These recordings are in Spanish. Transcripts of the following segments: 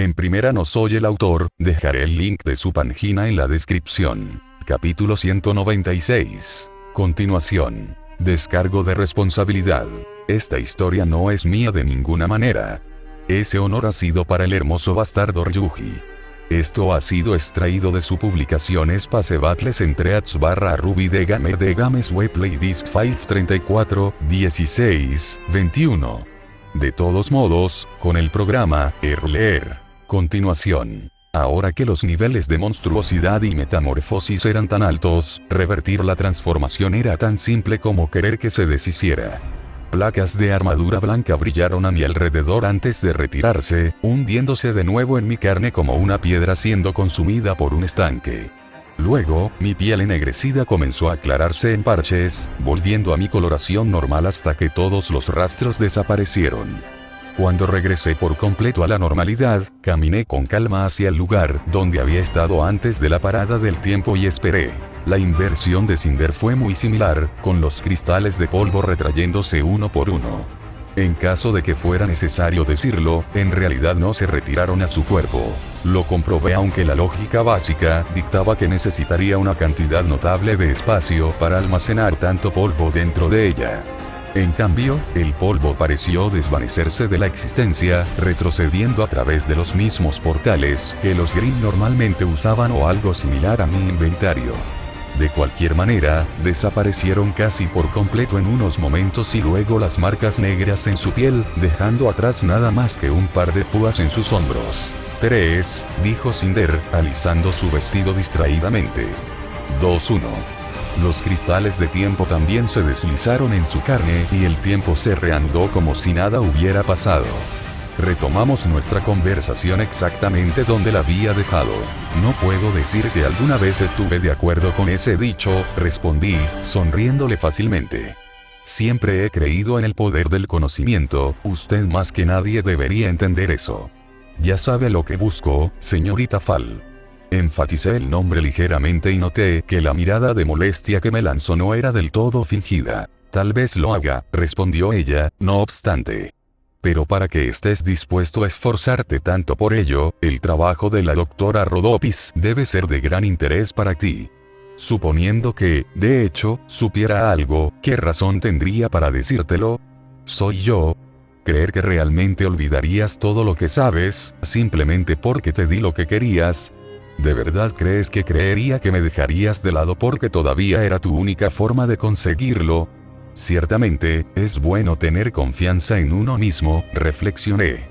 En primera no soy el autor, dejaré el link de su página en la descripción. Capítulo 196. Continuación. Descargo de responsabilidad. Esta historia no es mía de ninguna manera. Ese honor ha sido para el hermoso bastardo Ryuji. Esto ha sido extraído de su publicación Space Battles entre /Ruby de Games Weplay Disc 534, 16, 21. De todos modos, con el programa, leer. Continuación. Ahora que los niveles de monstruosidad y metamorfosis eran tan altos, revertir la transformación era tan simple como querer que se deshiciera. Placas de armadura blanca brillaron a mi alrededor antes de retirarse, hundiéndose de nuevo en mi carne como una piedra siendo consumida por un estanque. Luego, mi piel ennegrecida comenzó a aclararse en parches, volviendo a mi coloración normal hasta que todos los rastros desaparecieron. Cuando regresé por completo a la normalidad, caminé con calma hacia el lugar donde había estado antes de la parada del tiempo y esperé. La inversión de Cinder fue muy similar, con los cristales de polvo retrayéndose uno por uno. En caso de que fuera necesario decirlo, en realidad no se retiraron a su cuerpo. Lo comprobé aunque la lógica básica dictaba que necesitaría una cantidad notable de espacio para almacenar tanto polvo dentro de ella. En cambio, el polvo pareció desvanecerse de la existencia, retrocediendo a través de los mismos portales que los Grimm normalmente usaban o algo similar a mi inventario. De cualquier manera, desaparecieron casi por completo en unos momentos y luego las marcas negras en su piel, dejando atrás nada más que un par de púas en sus hombros. 3, dijo Cinder, alisando su vestido distraídamente. 2-1. Los cristales de tiempo también se deslizaron en su carne y el tiempo se reanudó como si nada hubiera pasado. Retomamos nuestra conversación exactamente donde la había dejado. No puedo decir que alguna vez estuve de acuerdo con ese dicho, respondí, sonriéndole fácilmente. Siempre he creído en el poder del conocimiento, usted más que nadie debería entender eso. Ya sabe lo que busco, señorita Fall. Enfaticé el nombre ligeramente y noté que la mirada de molestia que me lanzó no era del todo fingida. Tal vez lo haga, respondió ella, no obstante. Pero para que estés dispuesto a esforzarte tanto por ello, el trabajo de la doctora Rodopis debe ser de gran interés para ti. Suponiendo que, de hecho, supiera algo, ¿qué razón tendría para decírtelo? Soy yo. ¿Creer que realmente olvidarías todo lo que sabes, simplemente porque te di lo que querías? ¿De verdad crees que creería que me dejarías de lado porque todavía era tu única forma de conseguirlo? Ciertamente, es bueno tener confianza en uno mismo, reflexioné.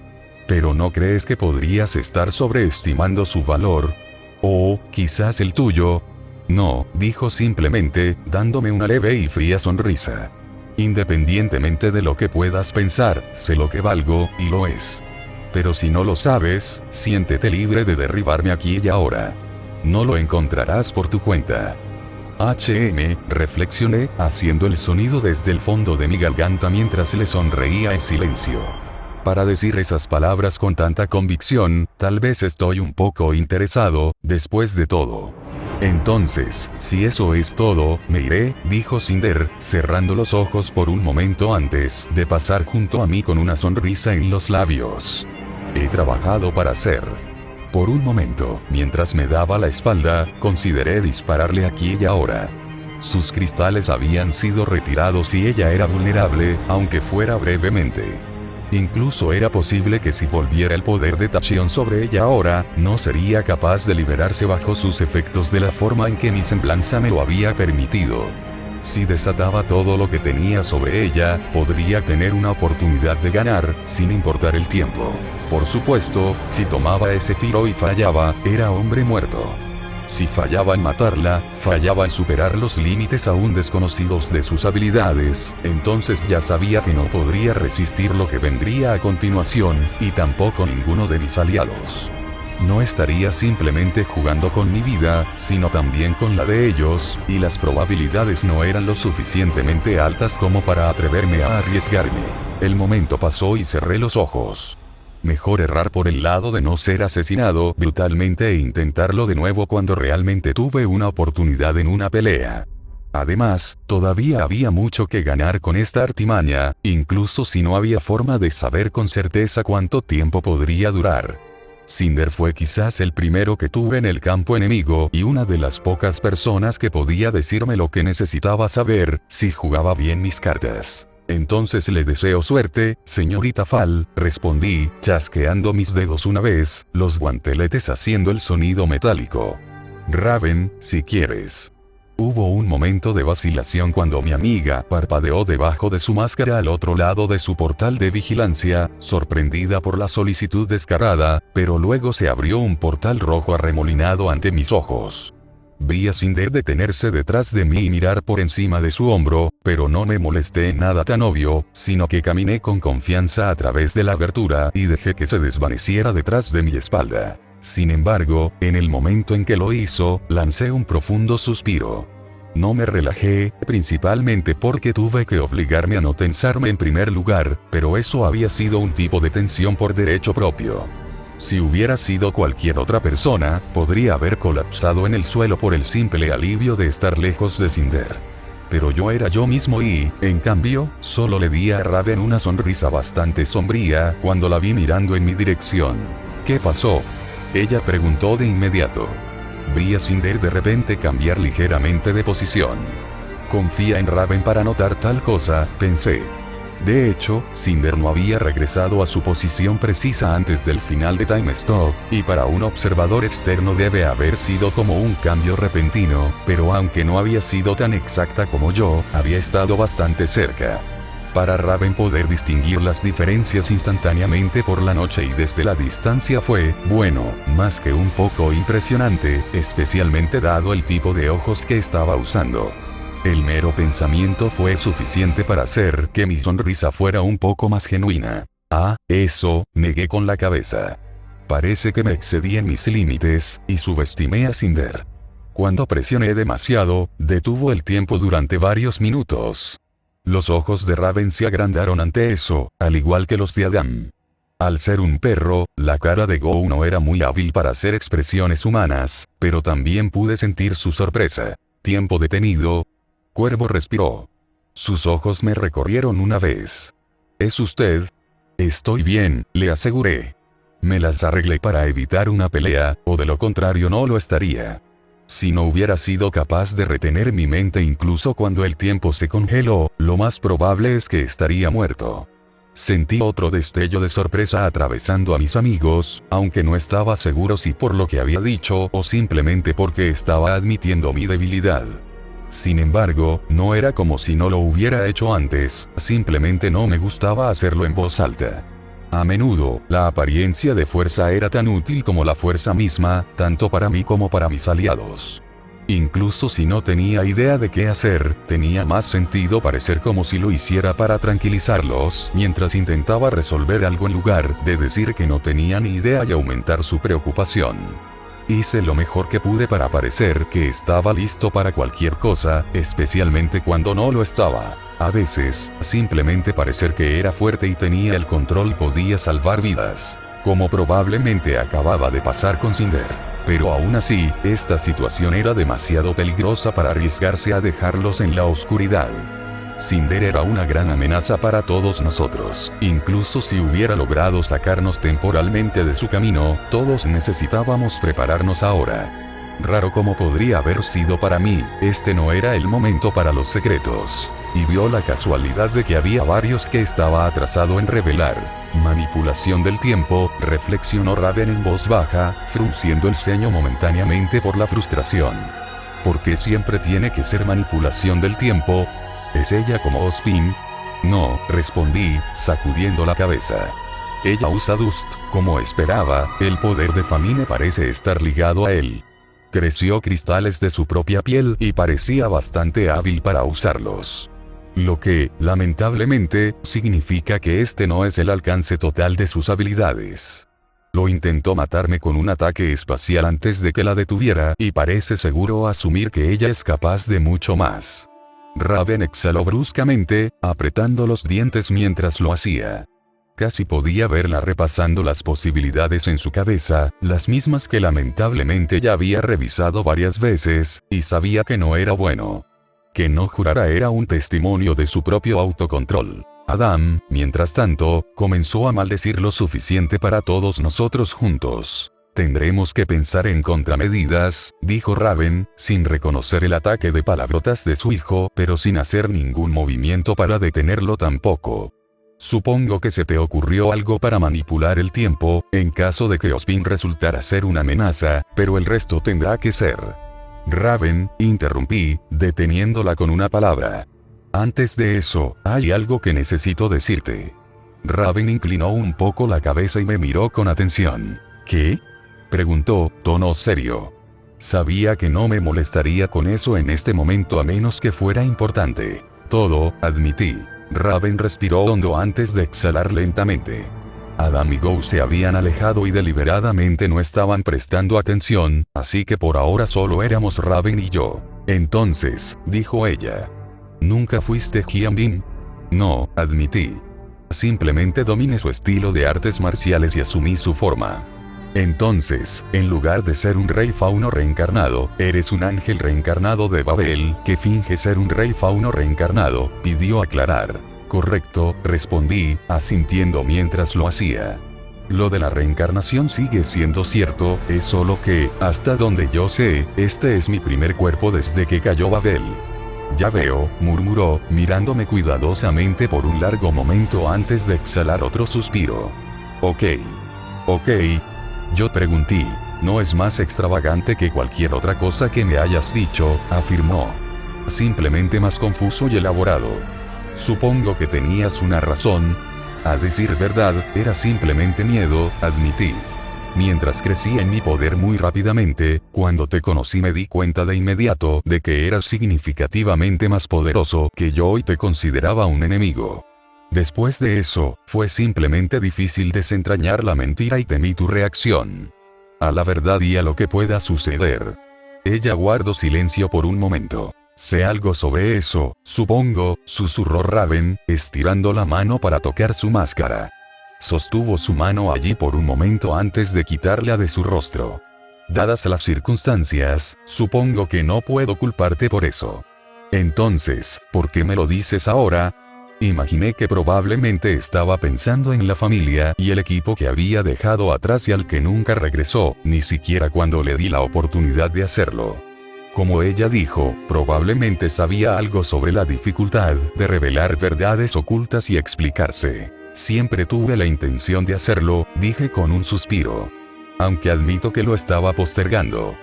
Pero ¿no crees que podrías estar sobreestimando su valor? O, quizás el tuyo. No, dijo simplemente, dándome una leve y fría sonrisa. Independientemente de lo que puedas pensar, sé lo que valgo, y lo es. Pero si no lo sabes, siéntete libre de derribarme aquí y ahora. No lo encontrarás por tu cuenta. Reflexioné, haciendo el sonido desde el fondo de mi garganta mientras le sonreía en silencio. Para decir esas palabras con tanta convicción, tal vez estoy un poco interesado, después de todo. Entonces, si eso es todo, me iré, dijo Cinder, cerrando los ojos por un momento antes de pasar junto a mí con una sonrisa en los labios. He trabajado para ser. Por un momento, mientras me daba la espalda, consideré dispararle aquí y ahora. Sus cristales habían sido retirados y ella era vulnerable, aunque fuera brevemente. Incluso era posible que si volviera el poder de Tachion sobre ella ahora, no sería capaz de liberarse bajo sus efectos de la forma en que mi semblanza me lo había permitido. Si desataba todo lo que tenía sobre ella, podría tener una oportunidad de ganar, sin importar el tiempo. Por supuesto, si tomaba ese tiro y fallaba, era hombre muerto. Si fallaba en matarla, fallaba en superar los límites aún desconocidos de sus habilidades, entonces ya sabía que no podría resistir lo que vendría a continuación, y tampoco ninguno de mis aliados. No estaría simplemente jugando con mi vida, sino también con la de ellos, y las probabilidades no eran lo suficientemente altas como para atreverme a arriesgarme. El momento pasó y cerré los ojos. Mejor errar por el lado de no ser asesinado brutalmente e intentarlo de nuevo cuando realmente tuve una oportunidad en una pelea. Además, todavía había mucho que ganar con esta artimaña, incluso si no había forma de saber con certeza cuánto tiempo podría durar. Cinder fue quizás el primero que tuve en el campo enemigo y una de las pocas personas que podía decirme lo que necesitaba saber, si jugaba bien mis cartas. Entonces le deseo suerte, señorita Fall, respondí, chasqueando mis dedos una vez, los guanteletes haciendo el sonido metálico. Raven, si quieres. Hubo un momento de vacilación cuando mi amiga parpadeó debajo de su máscara al otro lado de su portal de vigilancia, sorprendida por la solicitud descarada, pero luego se abrió un portal rojo arremolinado ante mis ojos. Vi a Cinder detenerse detrás de mí y mirar por encima de su hombro, pero no me molesté en nada tan obvio, sino que caminé con confianza a través de la abertura y dejé que se desvaneciera detrás de mi espalda. Sin embargo, en el momento en que lo hizo, lancé un profundo suspiro. No me relajé, principalmente porque tuve que obligarme a no tensarme en primer lugar, pero eso había sido un tipo de tensión por derecho propio. Si hubiera sido cualquier otra persona, podría haber colapsado en el suelo por el simple alivio de estar lejos de Cinder. Pero yo era yo mismo y, en cambio, solo le di a Raven una sonrisa bastante sombría cuando la vi mirando en mi dirección. ¿Qué pasó?, ella preguntó de inmediato. Vi a Cinder de repente cambiar ligeramente de posición. Confía en Raven para notar tal cosa, pensé. De hecho, Cinder no había regresado a su posición precisa antes del final de Time Stop, y para un observador externo debe haber sido como un cambio repentino, pero aunque no había sido tan exacta como yo, había estado bastante cerca. Para Raven poder distinguir las diferencias instantáneamente por la noche y desde la distancia fue, bueno, más que un poco impresionante, especialmente dado el tipo de ojos que estaba usando. El mero pensamiento fue suficiente para hacer que mi sonrisa fuera un poco más genuina. Ah, eso, negué con la cabeza. Parece que me excedí en mis límites, y subestimé a Cinder. Cuando presioné demasiado, detuvo el tiempo durante varios minutos. Los ojos de Raven se agrandaron ante eso, al igual que los de Adam. Al ser un perro, la cara de Go no era muy hábil para hacer expresiones humanas, pero también pude sentir su sorpresa. Tiempo detenido. Cuervo respiró. Sus ojos me recorrieron una vez. ¿Es usted? Estoy bien, le aseguré. Me las arreglé para evitar una pelea, o de lo contrario no lo estaría. Si no hubiera sido capaz de retener mi mente incluso cuando el tiempo se congeló, lo más probable es que estaría muerto. Sentí otro destello de sorpresa atravesando a mis amigos, aunque no estaba seguro si por lo que había dicho o simplemente porque estaba admitiendo mi debilidad. Sin embargo, no era como si no lo hubiera hecho antes, simplemente no me gustaba hacerlo en voz alta. A menudo, la apariencia de fuerza era tan útil como la fuerza misma, tanto para mí como para mis aliados. Incluso si no tenía idea de qué hacer, tenía más sentido parecer como si lo hiciera para tranquilizarlos, mientras intentaba resolver algo en lugar de decir que no tenía ni idea y aumentar su preocupación. Hice lo mejor que pude para parecer que estaba listo para cualquier cosa, especialmente cuando no lo estaba. A veces, simplemente parecer que era fuerte y tenía el control podía salvar vidas. Como probablemente acababa de pasar con Cinder. Pero aún así, esta situación era demasiado peligrosa para arriesgarse a dejarlos en la oscuridad. Cinder era una gran amenaza para todos nosotros. Incluso si hubiera logrado sacarnos temporalmente de su camino, todos necesitábamos prepararnos ahora. Raro como podría haber sido para mí, este no era el momento para los secretos. Y dio la casualidad de que había varios que estaba atrasado en revelar. Manipulación del tiempo, reflexionó Raven en voz baja, frunciendo el ceño momentáneamente por la frustración. ¿Por qué siempre tiene que ser manipulación del tiempo? ¿Es ella como Ozpin? No, respondí, sacudiendo la cabeza. Ella usa Dust, como esperaba, el poder de Famine parece estar ligado a él. Creció cristales de su propia piel y parecía bastante hábil para usarlos. Lo que, lamentablemente, significa que este no es el alcance total de sus habilidades. Lo intentó matarme con un ataque espacial antes de que la detuviera y parece seguro asumir que ella es capaz de mucho más. Raven exhaló bruscamente, apretando los dientes mientras lo hacía. Casi podía verla repasando las posibilidades en su cabeza, las mismas que lamentablemente ya había revisado varias veces, y sabía que no era bueno. Que no jurara era un testimonio de su propio autocontrol. Adam, mientras tanto, comenzó a maldecir lo suficiente para todos nosotros juntos. Tendremos que pensar en contramedidas, dijo Raven, sin reconocer el ataque de palabrotas de su hijo, pero sin hacer ningún movimiento para detenerlo tampoco. Supongo que se te ocurrió algo para manipular el tiempo, en caso de que Ozpin resultara ser una amenaza, pero el resto tendrá que ser. Raven, interrumpí, deteniéndola con una palabra. Antes de eso, hay algo que necesito decirte. Raven inclinó un poco la cabeza y me miró con atención. ¿Qué? Preguntó, tono serio. Sabía que no me molestaría con eso en este momento a menos que fuera importante. Todo, admití. Raven respiró hondo antes de exhalar lentamente. Adam y Go se habían alejado y deliberadamente no estaban prestando atención, así que por ahora solo éramos Raven y yo. Entonces, dijo ella. ¿Nunca fuiste Hyunbin? No, admití. Simplemente dominé su estilo de artes marciales y asumí su forma. Entonces, en lugar de ser un rey fauno reencarnado, eres un ángel reencarnado de Babel, que finge ser un rey fauno reencarnado, pidió aclarar. Correcto, respondí, asintiendo mientras lo hacía. Lo de la reencarnación sigue siendo cierto, es solo que, hasta donde yo sé, este es mi primer cuerpo desde que cayó Babel. Ya veo, murmuró, mirándome cuidadosamente por un largo momento antes de exhalar otro suspiro. Ok. Yo pregunté. No es más extravagante que cualquier otra cosa que me hayas dicho, afirmó. Simplemente más confuso y elaborado. Supongo que tenías una razón. A decir verdad, era simplemente miedo, admití. Mientras crecía en mi poder muy rápidamente, cuando te conocí me di cuenta de inmediato de que eras significativamente más poderoso que yo y te consideraba un enemigo. Después de eso, fue simplemente difícil desentrañar la mentira y temí tu reacción. A la verdad y a lo que pueda suceder. Ella guardó silencio por un momento. Sé algo sobre eso, supongo, susurró Raven, estirando la mano para tocar su máscara. Sostuvo su mano allí por un momento antes de quitarla de su rostro. Dadas las circunstancias, supongo que no puedo culparte por eso. Entonces, ¿por qué me lo dices ahora? Imaginé que probablemente estaba pensando en la familia y el equipo que había dejado atrás y al que nunca regresó, ni siquiera cuando le di la oportunidad de hacerlo. Como ella dijo, probablemente sabía algo sobre la dificultad de revelar verdades ocultas y explicarse. Siempre tuve la intención de hacerlo, dije con un suspiro. Aunque admito que lo estaba postergando.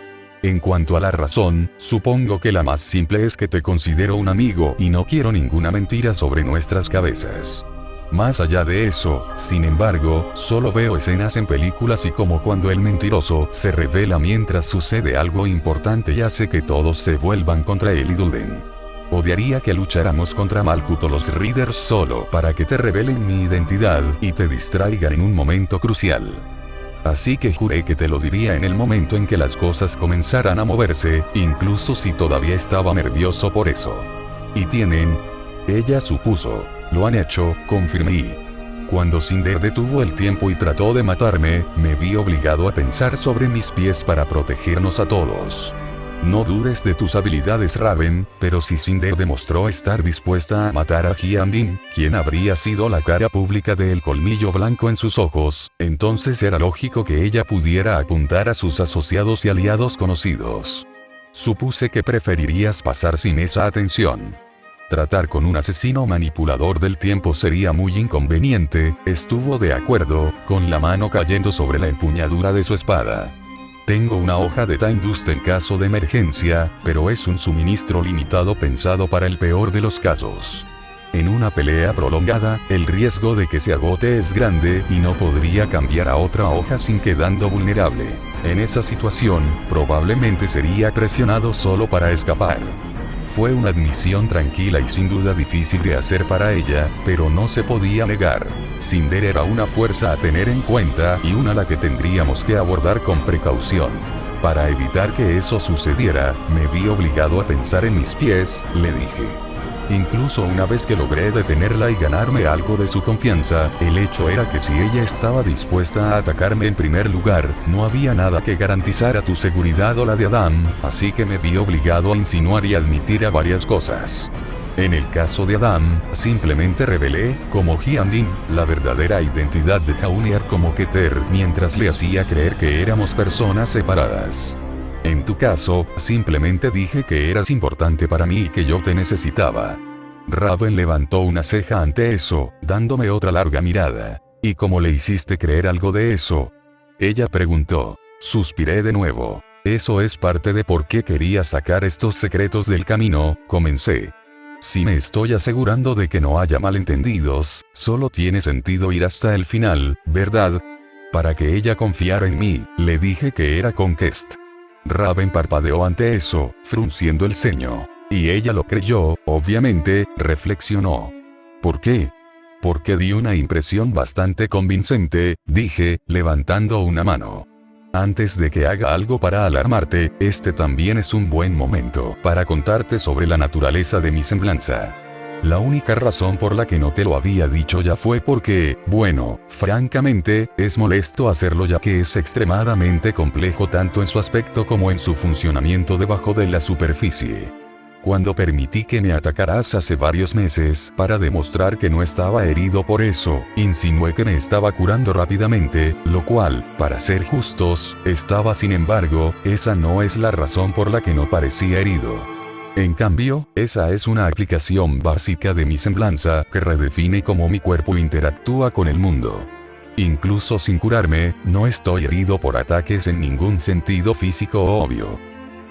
En cuanto a la razón, supongo que la más simple es que te considero un amigo y no quiero ninguna mentira sobre nuestras cabezas. Más allá de eso, sin embargo, solo veo escenas en películas y como cuando el mentiroso se revela mientras sucede algo importante y hace que todos se vuelvan contra él y duden. Odiaría que lucháramos contra Malkuth o los Raiders solo para que te revelen mi identidad y te distraigan en un momento crucial. Así que juré que te lo diría en el momento en que las cosas comenzaran a moverse, incluso si todavía estaba nervioso por eso. Y tienen... Ella supuso. Lo han hecho, confirmé. Cuando Cinder detuvo el tiempo y trató de matarme, me vi obligado a pensar sobre mis pies para protegernos a todos. No dudes de tus habilidades, Raven, pero si Cinder demostró estar dispuesta a matar a Hyunbin, quien habría sido la cara pública del colmillo blanco en sus ojos, entonces era lógico que ella pudiera apuntar a sus asociados y aliados conocidos. Supuse que preferirías pasar sin esa atención. Tratar con un asesino manipulador del tiempo sería muy inconveniente, estuvo de acuerdo, con la mano cayendo sobre la empuñadura de su espada. Tengo una hoja de Time Dust en caso de emergencia, pero es un suministro limitado pensado para el peor de los casos. En una pelea prolongada, el riesgo de que se agote es grande y no podría cambiar a otra hoja sin quedando vulnerable. En esa situación, probablemente sería presionado solo para escapar. Fue una admisión tranquila y sin duda difícil de hacer para ella, pero no se podía negar. Cinder era una fuerza a tener en cuenta y una a la que tendríamos que abordar con precaución. Para evitar que eso sucediera, me vi obligado a pensar en mis pies, le dije. Incluso una vez que logré detenerla y ganarme algo de su confianza, el hecho era que si ella estaba dispuesta a atacarme en primer lugar, no había nada que garantizara tu seguridad o la de Adam, así que me vi obligado a insinuar y admitir a varias cosas. En el caso de Adam, simplemente revelé, como Hyandin, la verdadera identidad de Jaunear como Keter mientras le hacía creer que éramos personas separadas. En tu caso, simplemente dije que eras importante para mí y que yo te necesitaba. Raven levantó una ceja ante eso, dándome otra larga mirada. ¿Y cómo le hiciste creer algo de eso? Ella preguntó. Suspiré de nuevo. Eso es parte de por qué quería sacar estos secretos del camino, comencé. Si me estoy asegurando de que no haya malentendidos, solo tiene sentido ir hasta el final, ¿verdad? Para que ella confiara en mí, le dije que era Conquest. Raven parpadeó ante eso, frunciendo el ceño. Y ella lo creyó, obviamente, reflexionó. ¿Por qué? Porque di una impresión bastante convincente, dije, levantando una mano. Antes de que haga algo para alarmarte, este también es un buen momento para contarte sobre la naturaleza de mi semblanza. La única razón por la que no te lo había dicho ya fue porque, bueno, francamente, es molesto hacerlo ya que es extremadamente complejo tanto en su aspecto como en su funcionamiento debajo de la superficie. Cuando permití que me atacaras hace varios meses para demostrar que no estaba herido por eso, insinué que me estaba curando rápidamente, lo cual, para ser justos, estaba sin embargo, esa no es la razón por la que no parecía herido. En cambio, esa es una aplicación básica de mi semblanza que redefine cómo mi cuerpo interactúa con el mundo. Incluso sin curarme, no estoy herido por ataques en ningún sentido físico obvio.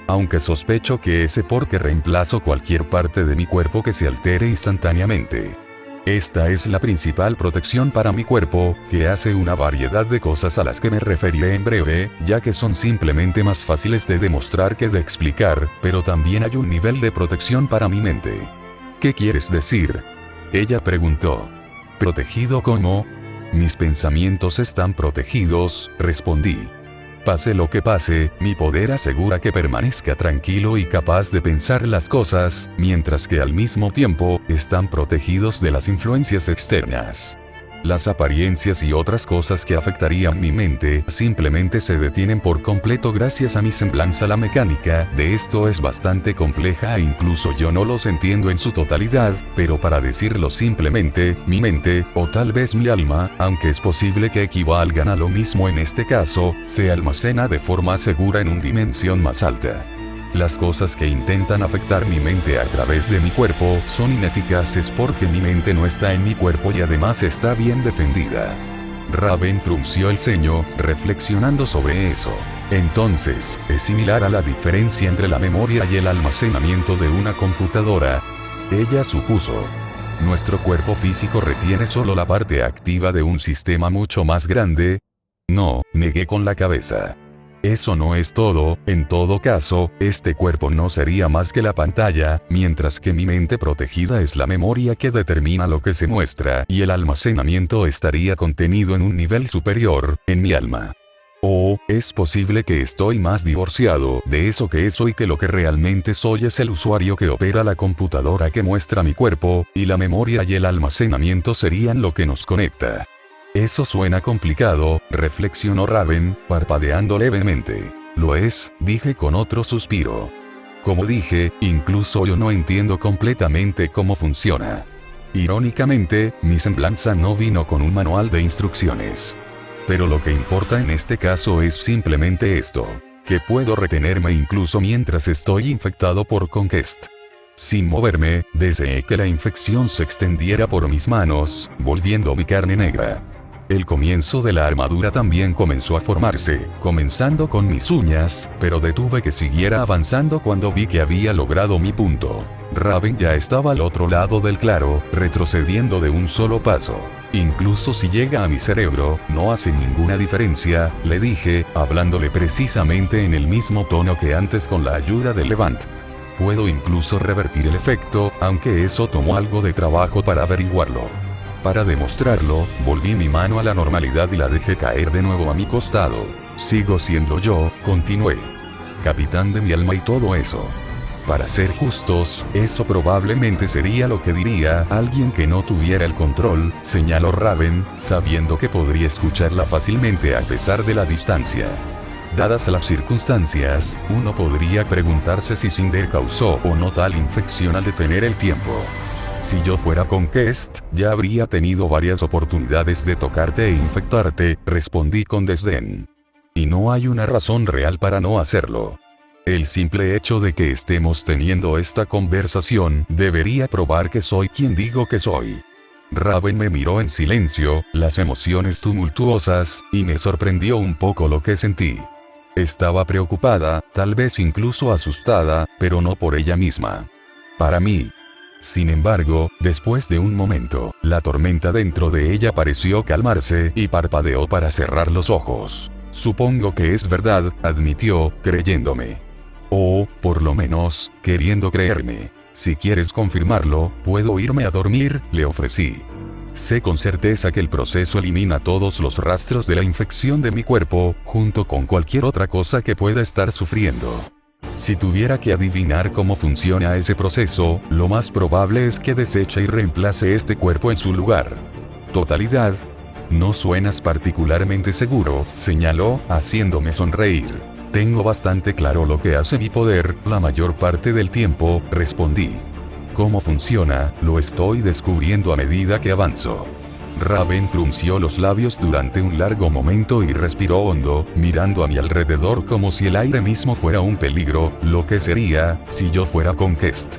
Aunque sospecho que es porque reemplazo cualquier parte de mi cuerpo que se altere instantáneamente. Esta es la principal protección para mi cuerpo, que hace una variedad de cosas a las que me referiré en breve, ya que son simplemente más fáciles de demostrar que de explicar, pero también hay un nivel de protección para mi mente. ¿Qué quieres decir? Ella preguntó. ¿Protegido cómo? Mis pensamientos están protegidos, respondí. Pase lo que pase, mi poder asegura que permanezca tranquilo y capaz de pensar las cosas, mientras que al mismo tiempo, están protegidos de las influencias externas. Las apariencias y otras cosas que afectarían mi mente simplemente se detienen por completo gracias a mi semblanza. La mecánica de esto es bastante compleja e incluso yo no los entiendo en su totalidad, pero para decirlo simplemente, mi mente, o tal vez mi alma, aunque es posible que equivalgan a lo mismo en este caso, se almacena de forma segura en una dimensión más alta. Las cosas que intentan afectar mi mente a través de mi cuerpo son ineficaces porque mi mente no está en mi cuerpo y además está bien defendida. Raven frunció el ceño, reflexionando sobre eso. Entonces, es similar a la diferencia entre la memoria y el almacenamiento de una computadora. Ella supuso. ¿Nuestro cuerpo físico retiene solo la parte activa de un sistema mucho más grande? No, negué con la cabeza. Eso no es todo, en todo caso, este cuerpo no sería más que la pantalla, mientras que mi mente protegida es la memoria que determina lo que se muestra y el almacenamiento estaría contenido en un nivel superior, en mi alma. O, es posible que estoy más divorciado de eso que soy que lo que realmente soy es el usuario que opera la computadora que muestra mi cuerpo, y la memoria y el almacenamiento serían lo que nos conecta. Eso suena complicado, reflexionó Raven, parpadeando levemente. Lo es, dije con otro suspiro. Como dije, incluso yo no entiendo completamente cómo funciona. Irónicamente, mi semblanza no vino con un manual de instrucciones. Pero lo que importa en este caso es simplemente esto, que puedo retenerme incluso mientras estoy infectado por Conquest. Sin moverme, deseé que la infección se extendiera por mis manos, volviendo mi carne negra. El comienzo de la armadura también comenzó a formarse, comenzando con mis uñas, pero detuve que siguiera avanzando cuando vi que había logrado mi punto. Raven ya estaba al otro lado del claro, retrocediendo de un solo paso. Incluso si llega a mi cerebro, no hace ninguna diferencia, le dije, hablándole precisamente en el mismo tono que antes con la ayuda de Levant. Puedo incluso revertir el efecto, aunque eso tomó algo de trabajo para averiguarlo. Para demostrarlo, volví mi mano a la normalidad y la dejé caer de nuevo a mi costado. Sigo siendo yo, continué. Capitán de mi alma y todo eso. Para ser justos, eso probablemente sería lo que diría alguien que no tuviera el control, señaló Raven, sabiendo que podría escucharla fácilmente a pesar de la distancia. Dadas las circunstancias, uno podría preguntarse si Cinder causó o no tal infección al detener el tiempo. Si yo fuera Conquest, ya habría tenido varias oportunidades de tocarte e infectarte, respondí con desdén. Y no hay una razón real para no hacerlo. El simple hecho de que estemos teniendo esta conversación debería probar que soy quien digo que soy. Raven me miró en silencio, las emociones tumultuosas, y me sorprendió un poco lo que sentí. Estaba preocupada, tal vez incluso asustada, pero no por ella misma. Para mí. Sin embargo, después de un momento, la tormenta dentro de ella pareció calmarse y parpadeó para cerrar los ojos. Supongo que es verdad, admitió, creyéndome. O, por lo menos, queriendo creerme. Si quieres confirmarlo, puedo irme a dormir, le ofrecí. Sé con certeza que el proceso elimina todos los rastros de la infección de mi cuerpo, junto con cualquier otra cosa que pueda estar sufriendo. Si tuviera que adivinar cómo funciona ese proceso, lo más probable es que deseche y reemplace este cuerpo en su lugar. Totalidad. No suenas particularmente seguro, señaló, haciéndome sonreír. Tengo bastante claro lo que hace mi poder, la mayor parte del tiempo, respondí. ¿Cómo funciona? Lo estoy descubriendo a medida que avanzo. Raven frunció los labios durante un largo momento y respiró hondo, mirando a mi alrededor como si el aire mismo fuera un peligro, lo que sería, si yo fuera Conquest.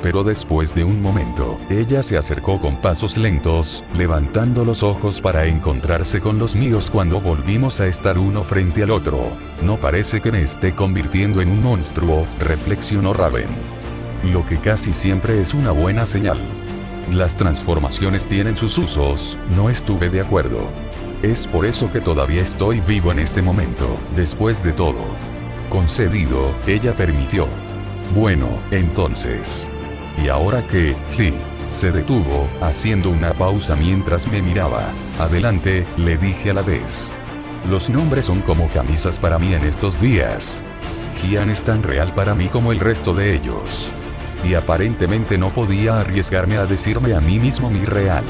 Pero después de un momento, ella se acercó con pasos lentos, levantando los ojos para encontrarse con los míos cuando volvimos a estar uno frente al otro. No parece que me esté convirtiendo en un monstruo, reflexionó Raven. Lo que casi siempre es una buena señal. Las transformaciones tienen sus usos, no estuve de acuerdo. Es por eso que todavía estoy vivo en este momento, después de todo. Concedido, ella permitió. Bueno, entonces. ¿Y ahora qué? Se detuvo, haciendo una pausa mientras me miraba. Adelante, le dije a la vez. Los nombres son como camisas para mí en estos días. Gian es tan real para mí como el resto de ellos. Y aparentemente no podía arriesgarme a decirme a mí mismo mi real.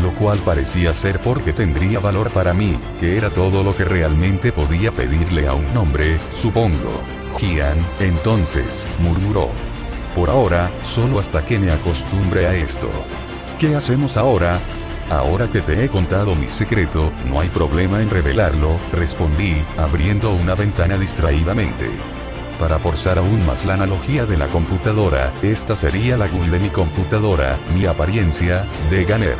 Lo cual parecía ser porque tendría valor para mí, que era todo lo que realmente podía pedirle a un nombre, supongo. Gian, entonces, murmuró. Por ahora, solo hasta que me acostumbre a esto. ¿Qué hacemos ahora? Ahora que te he contado mi secreto, no hay problema en revelarlo, respondí, abriendo una ventana distraídamente. Para forzar aún más la analogía de la computadora, esta sería la GUI de mi computadora, mi apariencia, de Ganer.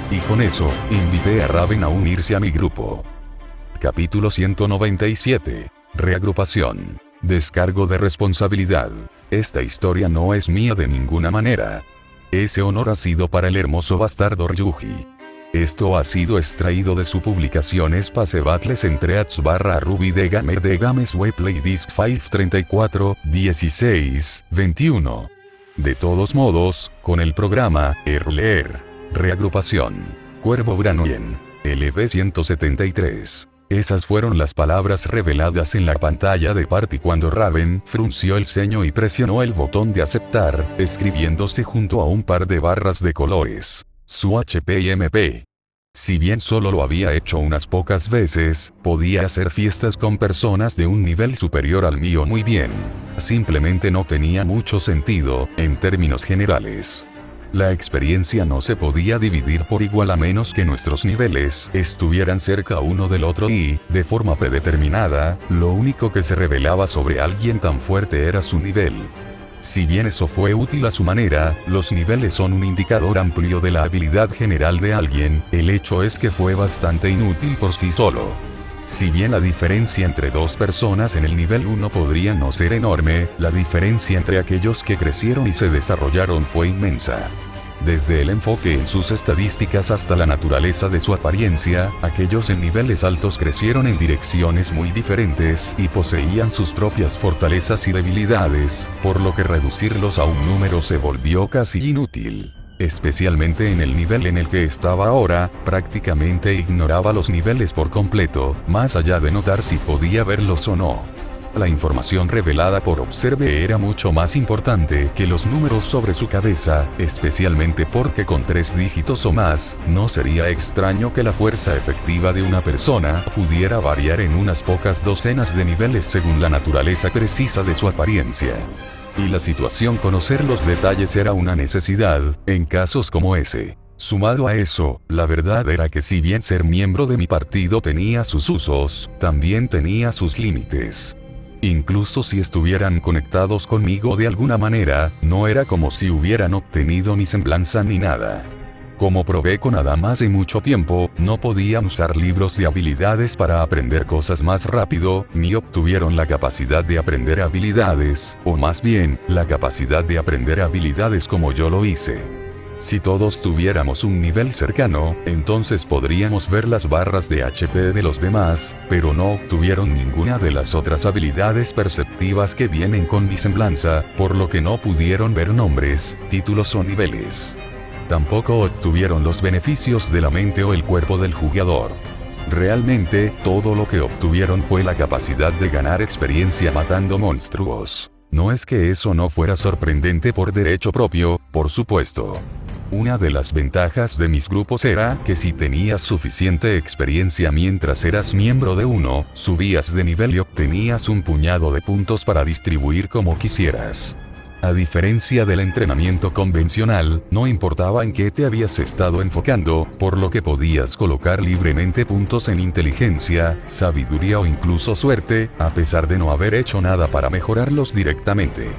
Y con eso, invité a Raven a unirse a mi grupo. Capítulo 197. Reagrupación. Descargo de responsabilidad. Esta historia no es mía de ninguna manera. Ese honor ha sido para el hermoso bastardo Ryuji. Esto ha sido extraído de su publicación Space Battles entre @Ruby de Gamer de Games Web Playdisc 534, 16, 21. De todos modos, con el programa, leer. Reagrupación. Cuervo Branoyen. LV173. Esas fueron las palabras reveladas en la pantalla de Party cuando Raven frunció el ceño y presionó el botón de aceptar, escribiéndose junto a un par de barras de colores. Su HP y MP. Si bien solo lo había hecho unas pocas veces, podía hacer fiestas con personas de un nivel superior al mío muy bien. Simplemente no tenía mucho sentido, en términos generales. La experiencia no se podía dividir por igual a menos que nuestros niveles estuvieran cerca uno del otro y, de forma predeterminada, lo único que se revelaba sobre alguien tan fuerte era su nivel. Si bien eso fue útil a su manera, los niveles son un indicador amplio de la habilidad general de alguien, el hecho es que fue bastante inútil por sí solo. Si bien la diferencia entre dos personas en el nivel 1 podría no ser enorme, la diferencia entre aquellos que crecieron y se desarrollaron fue inmensa. Desde el enfoque en sus estadísticas hasta la naturaleza de su apariencia, aquellos en niveles altos crecieron en direcciones muy diferentes y poseían sus propias fortalezas y debilidades, por lo que reducirlos a un número se volvió casi inútil. Especialmente en el nivel en el que estaba ahora, prácticamente ignoraba los niveles por completo, más allá de notar si podía verlos o no. La información revelada por Observe era mucho más importante que los números sobre su cabeza, especialmente porque con 3 dígitos o más, no sería extraño que la fuerza efectiva de una persona pudiera variar en unas pocas docenas de niveles según la naturaleza precisa de su apariencia. Y la situación conocer los detalles era una necesidad, en casos como ese. Sumado a eso, la verdad era que si bien ser miembro de mi partido tenía sus usos, también tenía sus límites. Incluso si estuvieran conectados conmigo de alguna manera, no era como si hubieran obtenido mi semblanza ni nada. Como probé con Adam hace mucho tiempo, no podían usar libros de habilidades para aprender cosas más rápido, ni obtuvieron la capacidad de aprender habilidades, o más bien, la capacidad de aprender habilidades como yo lo hice. Si todos tuviéramos un nivel cercano, entonces podríamos ver las barras de HP de los demás, pero no obtuvieron ninguna de las otras habilidades perceptivas que vienen con mi semblanza, por lo que no pudieron ver nombres, títulos o niveles. Tampoco obtuvieron los beneficios de la mente o el cuerpo del jugador. Realmente, todo lo que obtuvieron fue la capacidad de ganar experiencia matando monstruos. No es que eso no fuera sorprendente por derecho propio, por supuesto. Una de las ventajas de mis grupos era que si tenías suficiente experiencia mientras eras miembro de uno, subías de nivel y obtenías un puñado de puntos para distribuir como quisieras. A diferencia del entrenamiento convencional, no importaba en qué te habías estado enfocando, por lo que podías colocar libremente puntos en inteligencia, sabiduría o incluso suerte, a pesar de no haber hecho nada para mejorarlos directamente.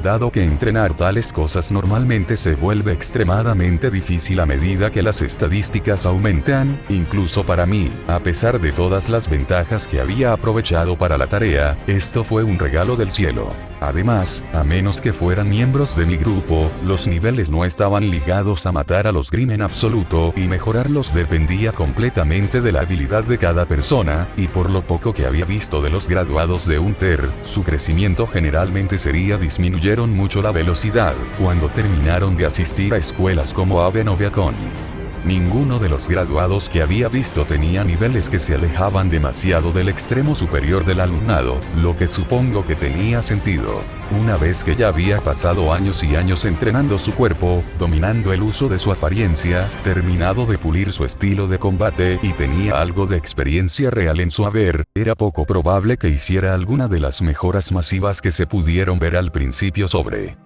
Dado que entrenar tales cosas normalmente se vuelve extremadamente difícil a medida que las estadísticas aumentan, incluso para mí, a pesar de todas las ventajas que había aprovechado para la tarea, esto fue un regalo del cielo. Además, a menos que fueran miembros de mi grupo, los niveles no estaban ligados a matar a los Grimm en absoluto y mejorarlos dependía completamente de la habilidad de cada persona, y por lo poco que había visto de los graduados de Unter, su crecimiento generalmente sería disminuyeron mucho la velocidad cuando terminaron de asistir a escuelas como Aven o Beacon. Ninguno de los graduados que había visto tenía niveles que se alejaban demasiado del extremo superior del alumnado, lo que supongo que tenía sentido. Una vez que ya había pasado años y años entrenando su cuerpo, dominando el uso de su apariencia, terminado de pulir su estilo de combate y tenía algo de experiencia real en su haber, era poco probable que hiciera alguna de las mejoras masivas que se pudieron ver al principio sobre.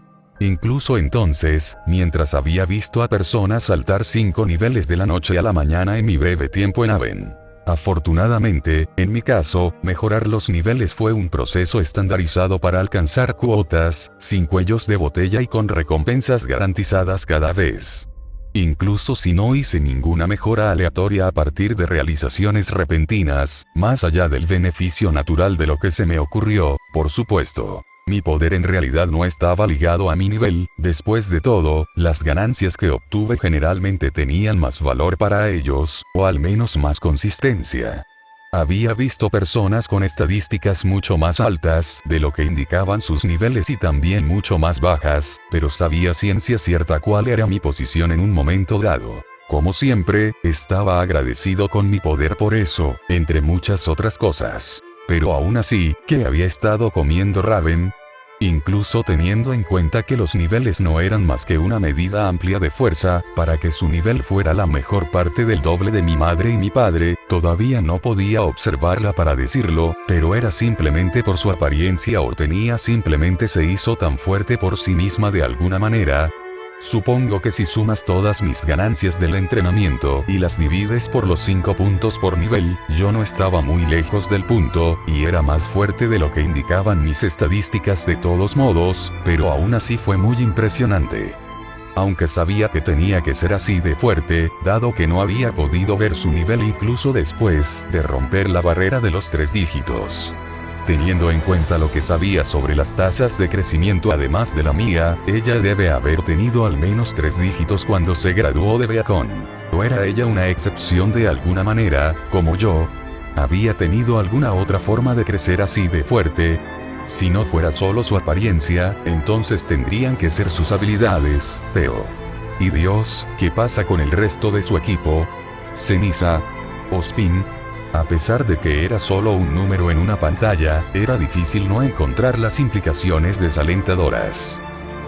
Incluso entonces, mientras había visto a personas saltar 5 niveles de la noche a la mañana en mi breve tiempo en Aven. Afortunadamente, en mi caso, mejorar los niveles fue un proceso estandarizado para alcanzar cuotas, sin cuellos de botella y con recompensas garantizadas cada vez. Incluso si no hice ninguna mejora aleatoria a partir de realizaciones repentinas, más allá del beneficio natural de lo que se me ocurrió, por supuesto. Mi poder en realidad no estaba ligado a mi nivel, después de todo, las ganancias que obtuve generalmente tenían más valor para ellos, o al menos más consistencia. Había visto personas con estadísticas mucho más altas de lo que indicaban sus niveles y también mucho más bajas, pero sabía ciencia cierta cuál era mi posición en un momento dado. Como siempre, estaba agradecido con mi poder por eso, entre muchas otras cosas. Pero aún así, ¿qué había estado comiendo Raven? Incluso teniendo en cuenta que los niveles no eran más que una medida amplia de fuerza, para que su nivel fuera la mejor parte del doble de mi madre y mi padre, todavía no podía observarla para decirlo, pero era simplemente por su apariencia o tenía simplemente se hizo tan fuerte por sí misma de alguna manera. Supongo que si sumas todas mis ganancias del entrenamiento y las divides por los 5 puntos por nivel, yo no estaba muy lejos del punto, y era más fuerte de lo que indicaban mis estadísticas de todos modos, pero aún así fue muy impresionante. Aunque sabía que tenía que ser así de fuerte, dado que no había podido ver su nivel incluso después de romper la barrera de los 3 dígitos. Teniendo en cuenta lo que sabía sobre las tasas de crecimiento además de la mía, ella debe haber tenido al menos 3 dígitos cuando se graduó de Beacon. ¿O era ella una excepción de alguna manera, como yo? ¿Había tenido alguna otra forma de crecer así de fuerte? Si no fuera solo su apariencia, entonces tendrían que ser sus habilidades, pero... ¿Y Dios, qué pasa con el resto de su equipo? Ceniza, Ospin, A pesar de que era solo un número en una pantalla, era difícil no encontrar las implicaciones desalentadoras.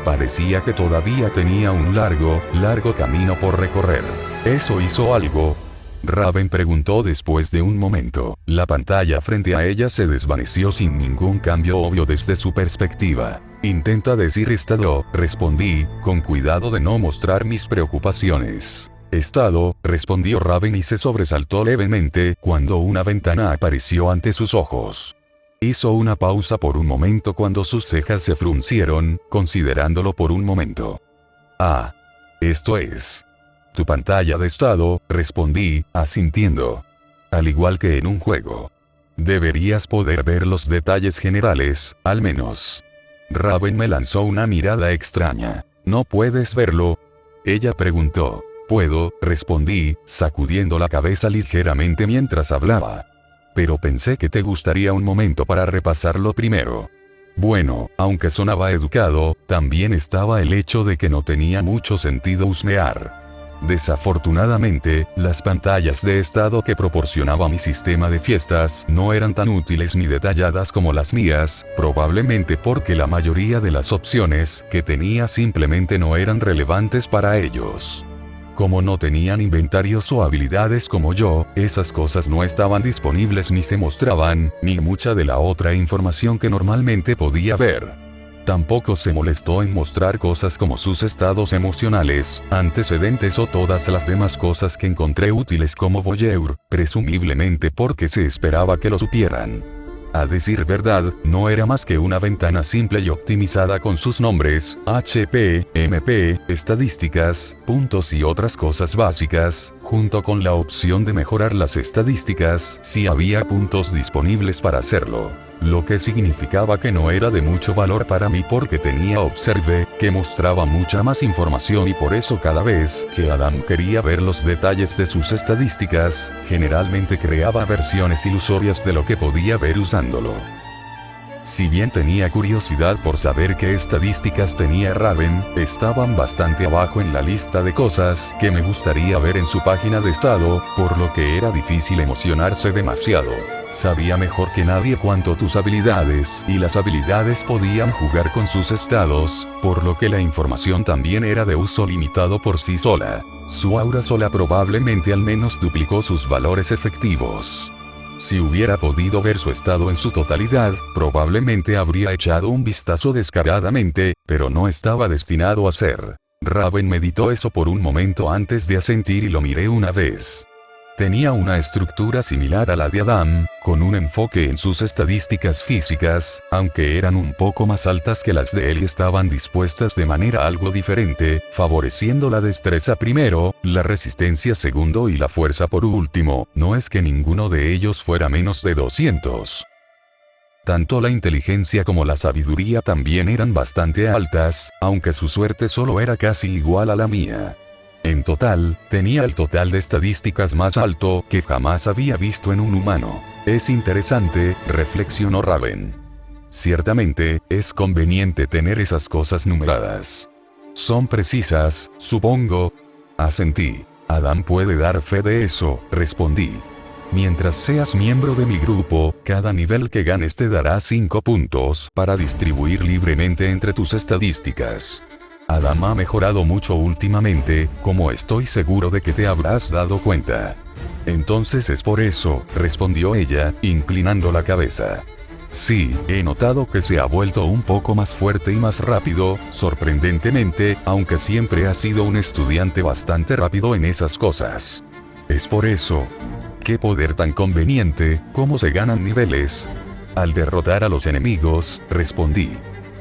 Parecía que todavía tenía un largo camino por recorrer. ¿Eso hizo algo? Raven preguntó después de un momento. La pantalla frente a ella se desvaneció sin ningún cambio obvio desde su perspectiva. Intenta decir estado, respondí, con cuidado de no mostrar mis preocupaciones. Estado, respondió Raven y se sobresaltó levemente cuando una ventana apareció ante sus ojos. Hizo una pausa por un momento cuando sus cejas se fruncieron, considerándolo por un momento. Ah. Esto es. Tu pantalla de estado, respondí, asintiendo. Al igual que en un juego. Deberías poder ver los detalles generales, al menos. Raven me lanzó una mirada extraña. ¿No puedes verlo? Ella preguntó. Puedo, respondí, sacudiendo la cabeza ligeramente mientras hablaba. Pero pensé que te gustaría un momento para repasarlo primero. Bueno, aunque sonaba educado, también estaba el hecho de que no tenía mucho sentido husmear. Desafortunadamente, las pantallas de estado que proporcionaba mi sistema de fiestas no eran tan útiles ni detalladas como las mías, probablemente porque la mayoría de las opciones que tenía simplemente no eran relevantes para ellos. Como no tenían inventarios o habilidades como yo, esas cosas no estaban disponibles ni se mostraban, ni mucha de la otra información que normalmente podía ver. Tampoco se molestó en mostrar cosas como sus estados emocionales, antecedentes o todas las demás cosas que encontré útiles como voyeur, presumiblemente porque se esperaba que lo supieran. A decir verdad, no era más que una ventana simple y optimizada con sus nombres, HP, MP, estadísticas, puntos y otras cosas básicas, junto con la opción de mejorar las estadísticas si había puntos disponibles para hacerlo. Lo que significaba que no era de mucho valor para mí porque tenía Observe, que mostraba mucha más información y por eso cada vez que Adam quería ver los detalles de sus estadísticas, generalmente creaba versiones ilusorias de lo que podía ver usándolo. Si bien tenía curiosidad por saber qué estadísticas tenía Raven, estaban bastante abajo en la lista de cosas que me gustaría ver en su página de estado, por lo que era difícil emocionarse demasiado. Sabía mejor que nadie cuánto tus habilidades y las habilidades podían jugar con sus estados, por lo que la información también era de uso limitado por sí sola. Su aura sola probablemente al menos duplicó sus valores efectivos. Si hubiera podido ver su estado en su totalidad, probablemente habría echado un vistazo descaradamente, pero no estaba destinado a ser. Raven meditó eso por un momento antes de asentir y lo miré una vez. Tenía una estructura similar a la de Adam, con un enfoque en sus estadísticas físicas, aunque eran un poco más altas que las de él y estaban dispuestas de manera algo diferente, favoreciendo la destreza primero, la resistencia segundo y la fuerza por último. No es que ninguno de ellos fuera menos de 200. Tanto la inteligencia como la sabiduría también eran bastante altas, aunque su suerte solo era casi igual a la mía. En total, tenía el total de estadísticas más alto que jamás había visto en un humano. Es interesante, reflexionó Raven. Ciertamente, es conveniente tener esas cosas numeradas. Son precisas, supongo. Asentí. Adam puede dar fe de eso, respondí. Mientras seas miembro de mi grupo, cada nivel que ganes te dará 5 puntos para distribuir libremente entre tus estadísticas. Adam ha mejorado mucho últimamente, como estoy seguro de que te habrás dado cuenta. Entonces es por eso, respondió ella, inclinando la cabeza. Sí, he notado que se ha vuelto un poco más fuerte y más rápido, sorprendentemente, aunque siempre ha sido un estudiante bastante rápido en esas cosas. Es por eso. ¡Qué poder tan conveniente! ¿Cómo se ganan niveles? Al derrotar a los enemigos, respondí.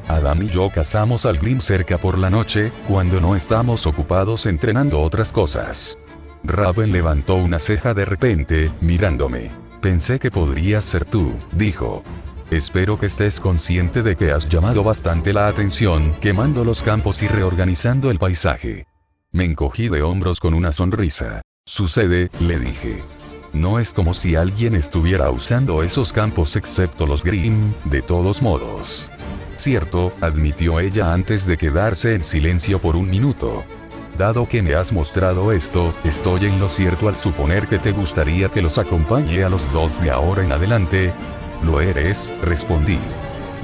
Adam y yo cazamos al Grim cerca por la noche, cuando no estamos ocupados entrenando otras cosas. Raven levantó una ceja de repente, mirándome. Pensé que podrías ser tú, dijo. Espero que estés consciente de que has llamado bastante la atención, quemando los campos y reorganizando el paisaje. Me encogí de hombros con una sonrisa. Sucede, le dije. No es como si alguien estuviera usando esos campos excepto los Grimm, de todos modos. Cierto, admitió ella antes de quedarse en silencio por un minuto. Dado que me has mostrado esto, estoy en lo cierto al suponer que te gustaría que los acompañe a los dos de ahora en adelante. Lo eres, respondí.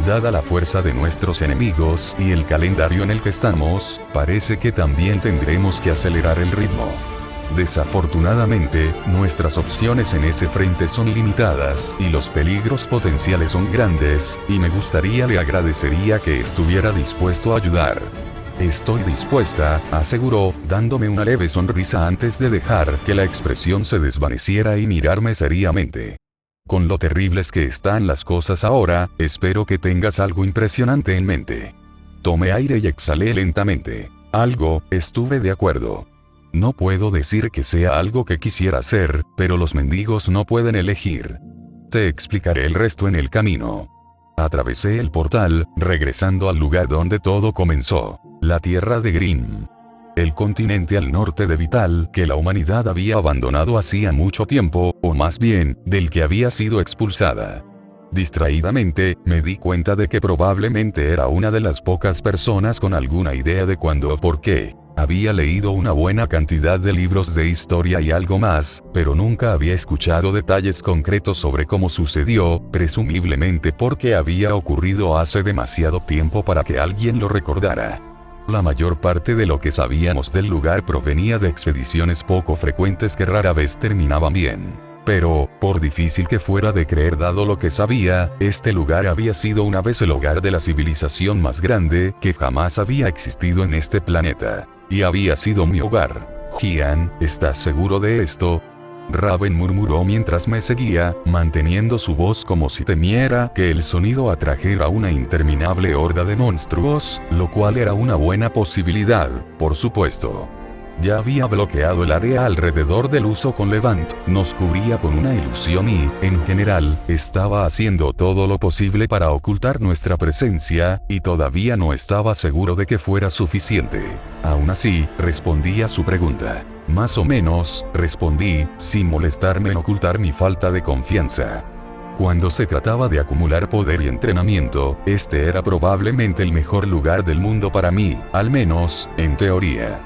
Dada la fuerza de nuestros enemigos y el calendario en el que estamos, parece que también tendremos que acelerar el ritmo. Desafortunadamente, nuestras opciones en ese frente son limitadas y los peligros potenciales son grandes, y le agradecería que estuviera dispuesto a ayudar. Estoy dispuesta, aseguró, dándome una leve sonrisa antes de dejar que la expresión se desvaneciera y mirarme seriamente. Con lo terribles que están las cosas ahora, espero que tengas algo impresionante en mente. Tomé aire y exhalé lentamente. Algo, estuve de acuerdo. No puedo decir que sea algo que quisiera hacer, pero los mendigos no pueden elegir. Te explicaré el resto en el camino. Atravesé el portal, regresando al lugar donde todo comenzó, la tierra de Grimm. El continente al norte de Vital, que la humanidad había abandonado hacía mucho tiempo, o más bien, del que había sido expulsada. Distraídamente, me di cuenta de que probablemente era una de las pocas personas con alguna idea de cuándo o por qué. Había leído una buena cantidad de libros de historia y algo más, pero nunca había escuchado detalles concretos sobre cómo sucedió, presumiblemente porque había ocurrido hace demasiado tiempo para que alguien lo recordara. La mayor parte de lo que sabíamos del lugar provenía de expediciones poco frecuentes que rara vez terminaban bien. Pero, por difícil que fuera de creer dado lo que sabía, este lugar había sido una vez el hogar de la civilización más grande que jamás había existido en este planeta. Y había sido mi hogar. Gian, ¿estás seguro de esto? Raven murmuró mientras me seguía, manteniendo su voz como si temiera que el sonido atrajera una interminable horda de monstruos, lo cual era una buena posibilidad, por supuesto. Ya había bloqueado el área alrededor del uso con Levant, nos cubría con una ilusión y, en general, estaba haciendo todo lo posible para ocultar nuestra presencia, y todavía no estaba seguro de que fuera suficiente. Aún así, respondí a su pregunta. Más o menos, respondí, sin molestarme en ocultar mi falta de confianza. Cuando se trataba de acumular poder y entrenamiento, este era probablemente el mejor lugar del mundo para mí, al menos, en teoría.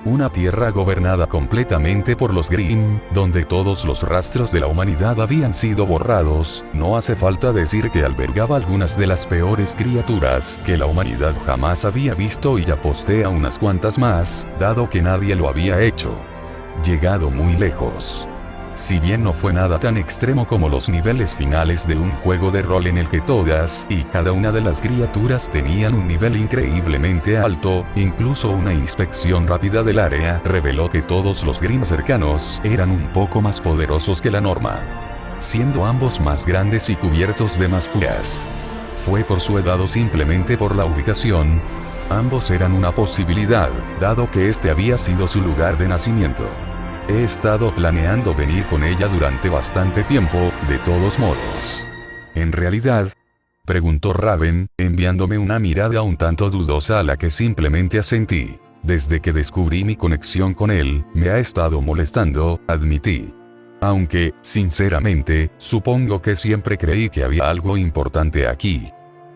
Una tierra gobernada completamente por los Grimm, donde todos los rastros de la humanidad habían sido borrados, no hace falta decir que albergaba algunas de las peores criaturas que la humanidad jamás había visto y aposté a unas cuantas más, dado que nadie lo había hecho. Llegado muy lejos. Si bien no fue nada tan extremo como los niveles finales de un juego de rol en el que todas y cada una de las criaturas tenían un nivel increíblemente alto, incluso una inspección rápida del área reveló que todos los Grimm cercanos eran un poco más poderosos que la norma, siendo ambos más grandes y cubiertos de más puras. ¿Fue por su edad o simplemente por la ubicación? Ambos eran una posibilidad, dado que este había sido su lugar de nacimiento. He estado planeando venir con ella durante bastante tiempo, de todos modos. ¿En realidad? Preguntó Raven, enviándome una mirada un tanto dudosa a la que simplemente asentí. Desde que descubrí mi conexión con él, me ha estado molestando, admití. Aunque, sinceramente, supongo que siempre creí que había algo importante aquí.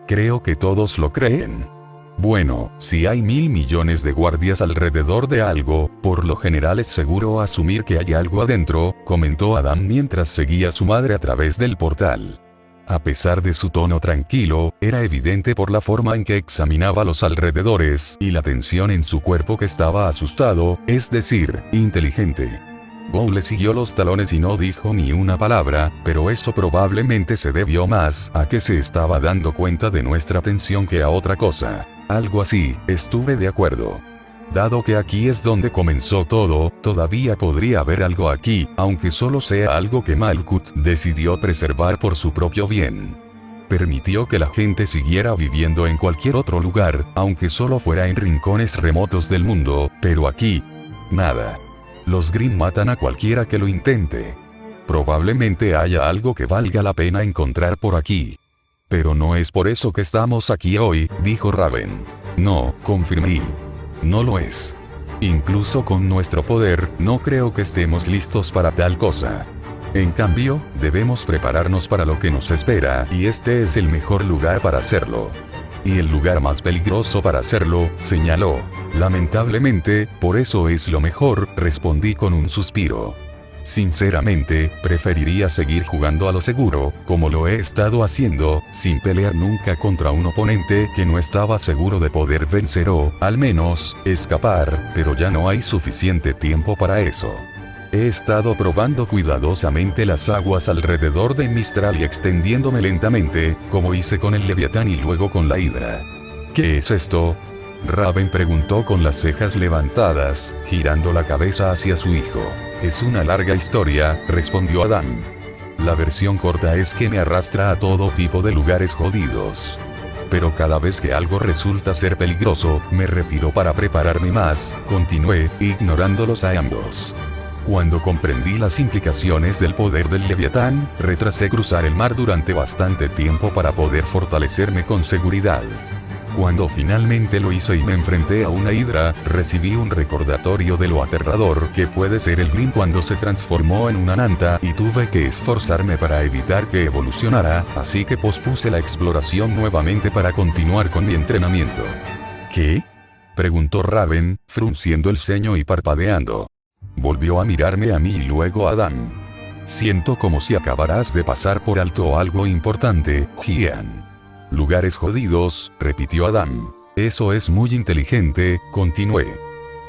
Creo que todos lo creen. Bueno, si hay 1.000 millones de guardias alrededor de algo, por lo general es seguro asumir que hay algo adentro, comentó Adam mientras seguía a su madre a través del portal. A pesar de su tono tranquilo, era evidente por la forma en que examinaba los alrededores y la tensión en su cuerpo que estaba asustado, es decir, inteligente. Go le siguió los talones y no dijo ni una palabra, pero eso probablemente se debió más a que se estaba dando cuenta de nuestra tensión que a otra cosa. Algo así, estuve de acuerdo. Dado que aquí es donde comenzó todo, todavía podría haber algo aquí, aunque solo sea algo que Malkuth decidió preservar por su propio bien. Permitió que la gente siguiera viviendo en cualquier otro lugar, aunque solo fuera en rincones remotos del mundo, pero aquí, nada. Los Grimm matan a cualquiera que lo intente. Probablemente haya algo que valga la pena encontrar por aquí. Pero no es por eso que estamos aquí hoy, dijo Raven. No, confirmé. No lo es. Incluso con nuestro poder, no creo que estemos listos para tal cosa. En cambio, debemos prepararnos para lo que nos espera, y este es el mejor lugar para hacerlo. Y el lugar más peligroso para hacerlo, señaló. Lamentablemente, por eso es lo mejor, respondí con un suspiro. Sinceramente, preferiría seguir jugando a lo seguro, como lo he estado haciendo, sin pelear nunca contra un oponente que no estaba seguro de poder vencer o, al menos, escapar, pero ya no hay suficiente tiempo para eso. He estado probando cuidadosamente las aguas alrededor de Mistral y extendiéndome lentamente, como hice con el Leviatán y luego con la Hidra. ¿Qué es esto? Raven preguntó con las cejas levantadas, girando la cabeza hacia su hijo. Es una larga historia, respondió Adam. La versión corta es que me arrastra a todo tipo de lugares jodidos. Pero cada vez que algo resulta ser peligroso, me retiro para prepararme más, continué, ignorándolos a ambos. Cuando comprendí las implicaciones del poder del Leviatán, retrasé cruzar el mar durante bastante tiempo para poder fortalecerme con seguridad. Cuando finalmente lo hice y me enfrenté a una hidra, recibí un recordatorio de lo aterrador que puede ser el Grim cuando se transformó en una Nanta y tuve que esforzarme para evitar que evolucionara, así que pospuse la exploración nuevamente para continuar con mi entrenamiento. ¿Qué? Preguntó Raven, frunciendo el ceño y parpadeando. Volvió a mirarme a mí y luego a Adam. Siento como si acabarás de pasar por alto algo importante, Gian. Lugares jodidos, repitió Adam. Eso es muy inteligente, continué.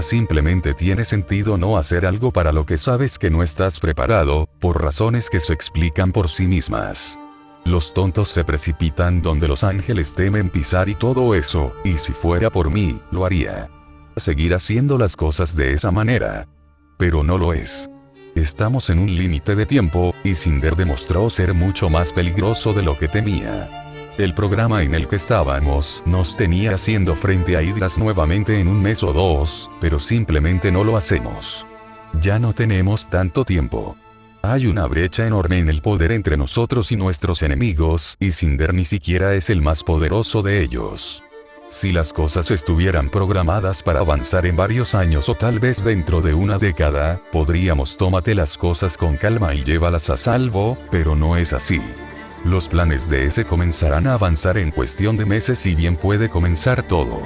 Simplemente tiene sentido no hacer algo para lo que sabes que no estás preparado, por razones que se explican por sí mismas. Los tontos se precipitan donde los ángeles temen pisar y todo eso, y si fuera por mí, lo haría. Seguir haciendo las cosas de esa manera. Pero no lo es. Estamos en un límite de tiempo, y Cinder demostró ser mucho más peligroso de lo que temía. El programa en el que estábamos nos tenía haciendo frente a hidras nuevamente en un mes o dos, pero simplemente no lo hacemos. Ya no tenemos tanto tiempo. Hay una brecha enorme en el poder entre nosotros y nuestros enemigos, y Cinder ni siquiera es el más poderoso de ellos. Si las cosas estuvieran programadas para avanzar en varios años o tal vez dentro de una década, podríamos tómate las cosas con calma y llévalas a salvo, pero no es así. Los planes de ese comenzarán a avanzar en cuestión de meses y bien puede comenzar todo.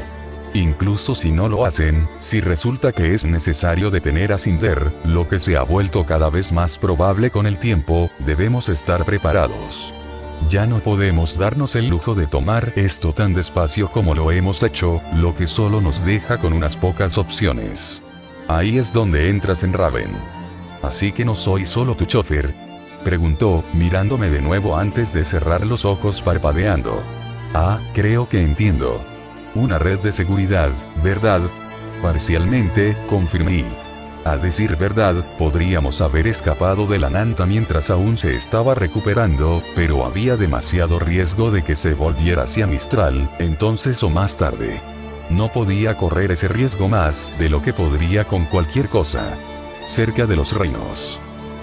Incluso si no lo hacen, si resulta que es necesario detener a Cinder, lo que se ha vuelto cada vez más probable con el tiempo, debemos estar preparados. Ya no podemos darnos el lujo de tomar esto tan despacio como lo hemos hecho, lo que solo nos deja con unas pocas opciones. Ahí es donde entras en Raven. Así que no soy solo tu chofer, preguntó, mirándome de nuevo antes de cerrar los ojos parpadeando. Ah, creo que entiendo. Una red de seguridad, ¿verdad? Parcialmente, confirmé. A decir verdad, podríamos haber escapado de la Nanta mientras aún se estaba recuperando, pero había demasiado riesgo de que se volviera hacia Mistral, entonces o más tarde. No podía correr ese riesgo más de lo que podría con cualquier cosa. Cerca de los reinos.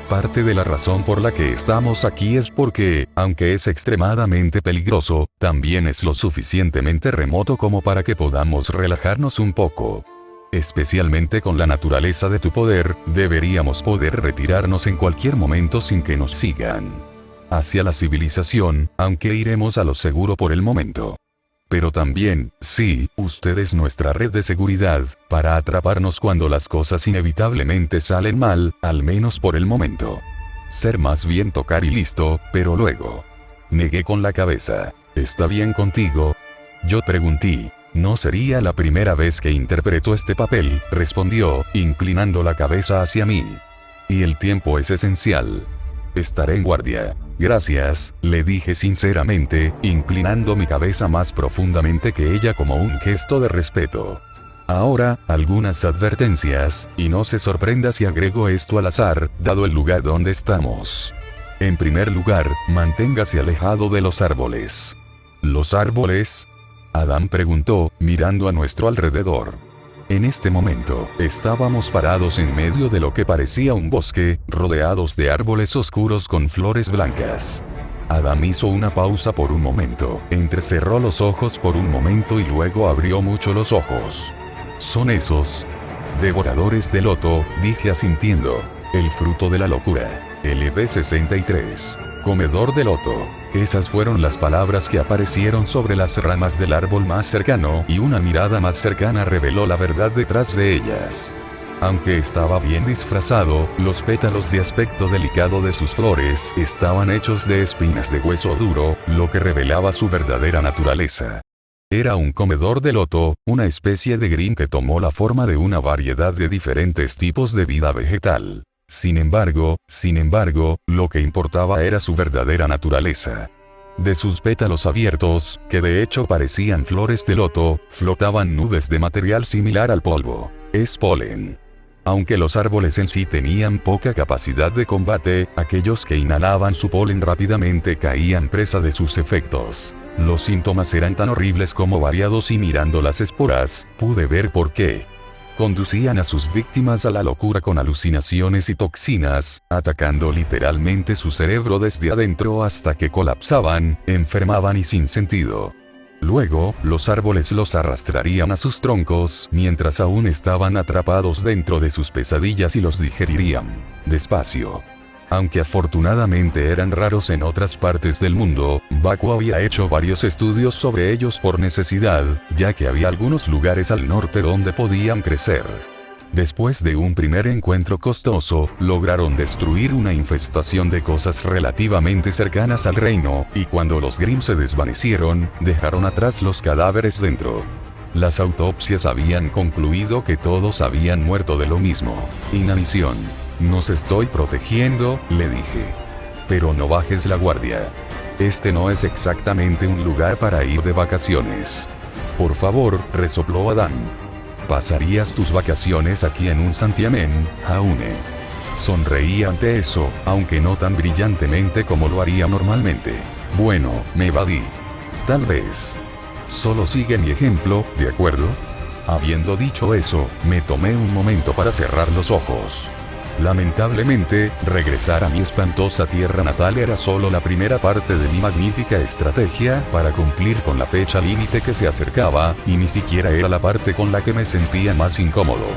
Parte de la razón por la que estamos aquí es porque, aunque es extremadamente peligroso, también es lo suficientemente remoto como para que podamos relajarnos un poco. Especialmente con la naturaleza de tu poder, deberíamos poder retirarnos en cualquier momento sin que nos sigan. Hacia la civilización, aunque iremos a lo seguro por el momento. Pero también, sí, usted es nuestra red de seguridad, para atraparnos cuando las cosas inevitablemente salen mal, al menos por el momento. Ser más bien tocar y listo, pero luego. Negué con la cabeza. ¿Está bien contigo? Yo pregunté. No sería la primera vez que interpreto este papel, respondió, inclinando la cabeza hacia mí. Y el tiempo es esencial. Estaré en guardia. Gracias, le dije sinceramente, inclinando mi cabeza más profundamente que ella como un gesto de respeto. Ahora, algunas advertencias, y no se sorprenda si agrego esto al azar, dado el lugar donde estamos. En primer lugar, manténgase alejado de los árboles. ¿Los árboles? Adam preguntó, mirando a nuestro alrededor. En este momento, estábamos parados en medio de lo que parecía un bosque, rodeados de árboles oscuros con flores blancas. Adam hizo una pausa por un momento, entrecerró los ojos por un momento y luego abrió mucho los ojos. Son esos devoradores de loto, dije asintiendo. El fruto de la locura. LV63. Comedor de loto. Esas fueron las palabras que aparecieron sobre las ramas del árbol más cercano, y una mirada más cercana reveló la verdad detrás de ellas. Aunque estaba bien disfrazado, los pétalos de aspecto delicado de sus flores estaban hechos de espinas de hueso duro, lo que revelaba su verdadera naturaleza. Era un comedor de loto, una especie de green que tomó la forma de una variedad de diferentes tipos de vida vegetal. Sin embargo, lo que importaba era su verdadera naturaleza. De sus pétalos abiertos, que de hecho parecían flores de loto, flotaban nubes de material similar al polvo. Es polen. Aunque los árboles en sí tenían poca capacidad de combate, aquellos que inhalaban su polen rápidamente caían presa de sus efectos. Los síntomas eran tan horribles como variados y mirando las esporas, pude ver por qué. Conducían a sus víctimas a la locura con alucinaciones y toxinas, atacando literalmente su cerebro desde adentro hasta que colapsaban, enfermaban y sin sentido. Luego, los árboles los arrastrarían a sus troncos mientras aún estaban atrapados dentro de sus pesadillas y los digerirían despacio. Aunque afortunadamente eran raros en otras partes del mundo, Baku había hecho varios estudios sobre ellos por necesidad, ya que había algunos lugares al norte donde podían crecer. Después de un primer encuentro costoso, lograron destruir una infestación de cosas relativamente cercanas al reino, y cuando los Grimm se desvanecieron, dejaron atrás los cadáveres dentro. Las autopsias habían concluido que todos habían muerto de lo mismo. Inanición. Nos estoy protegiendo, le dije. Pero no bajes la guardia. Este no es exactamente un lugar para ir de vacaciones. Por favor, resopló Adam. ¿Pasarías tus vacaciones aquí en un santiamén, Jaune? Sonreí ante eso, aunque no tan brillantemente como lo haría normalmente. Bueno, me evadí. Tal vez. Solo sigue mi ejemplo, ¿de acuerdo? Habiendo dicho eso, me tomé un momento para cerrar los ojos. Lamentablemente, regresar a mi espantosa tierra natal era solo la primera parte de mi magnífica estrategia para cumplir con la fecha límite que se acercaba, y ni siquiera era la parte con la que me sentía más incómodo.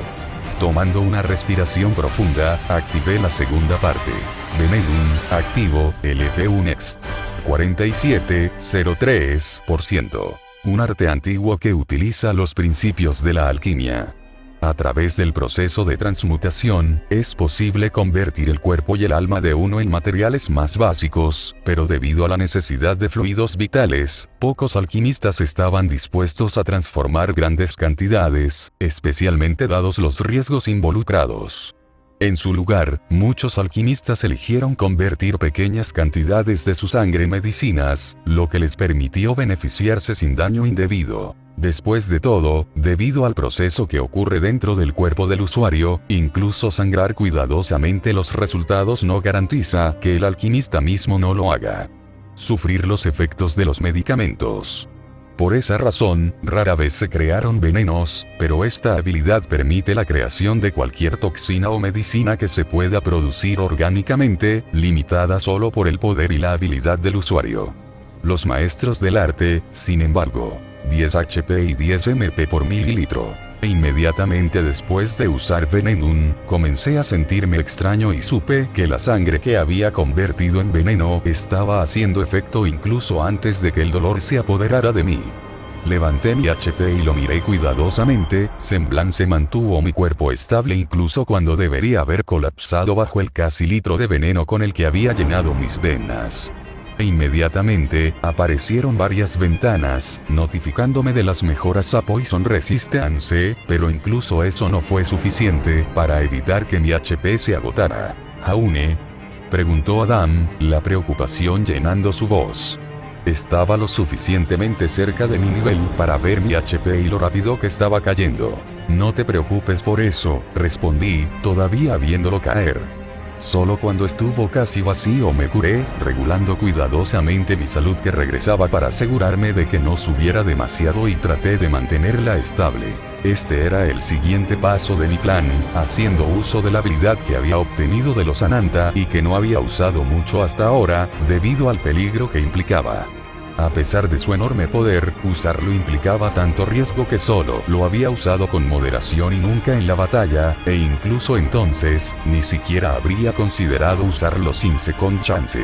Tomando una respiración profunda, activé la segunda parte. Venenum, activo, LV1 Next. 47,03%. Un arte antiguo que utiliza los principios de la alquimia. A través del proceso de transmutación, es posible convertir el cuerpo y el alma de uno en materiales más básicos, pero debido a la necesidad de fluidos vitales, pocos alquimistas estaban dispuestos a transformar grandes cantidades, especialmente dados los riesgos involucrados. En su lugar, muchos alquimistas eligieron convertir pequeñas cantidades de su sangre en medicinas, lo que les permitió beneficiarse sin daño indebido. Después de todo, debido al proceso que ocurre dentro del cuerpo del usuario, incluso sangrar cuidadosamente los resultados no garantiza que el alquimista mismo no lo haga. Sufrir los efectos de los medicamentos. Por esa razón, rara vez se crearon venenos, pero esta habilidad permite la creación de cualquier toxina o medicina que se pueda producir orgánicamente, limitada solo por el poder y la habilidad del usuario. Los maestros del arte, sin embargo, 10 HP y 10 MP por mililitro. E inmediatamente después de usar Venenum, comencé a sentirme extraño y supe que la sangre que había convertido en veneno estaba haciendo efecto incluso antes de que el dolor se apoderara de mí. Levanté mi HP y lo miré cuidadosamente, semblante mantuvo mi cuerpo estable incluso cuando debería haber colapsado bajo el casi litro de veneno con el que había llenado mis venas. E inmediatamente, aparecieron varias ventanas, notificándome de las mejoras a Poison Resistance, pero incluso eso no fue suficiente para evitar que mi HP se agotara. ¿Jaune? Preguntó Adam, la preocupación llenando su voz. Estaba lo suficientemente cerca de mi nivel para ver mi HP y lo rápido que estaba cayendo. No te preocupes por eso, respondí, todavía viéndolo caer. Solo cuando estuvo casi vacío me curé, regulando cuidadosamente mi salud que regresaba para asegurarme de que no subiera demasiado y traté de mantenerla estable. Este era el siguiente paso de mi plan, haciendo uso de la habilidad que había obtenido de los Ananta y que no había usado mucho hasta ahora, debido al peligro que implicaba. A pesar de su enorme poder, usarlo implicaba tanto riesgo que solo lo había usado con moderación y nunca en la batalla, e incluso entonces, ni siquiera habría considerado usarlo sin second chance.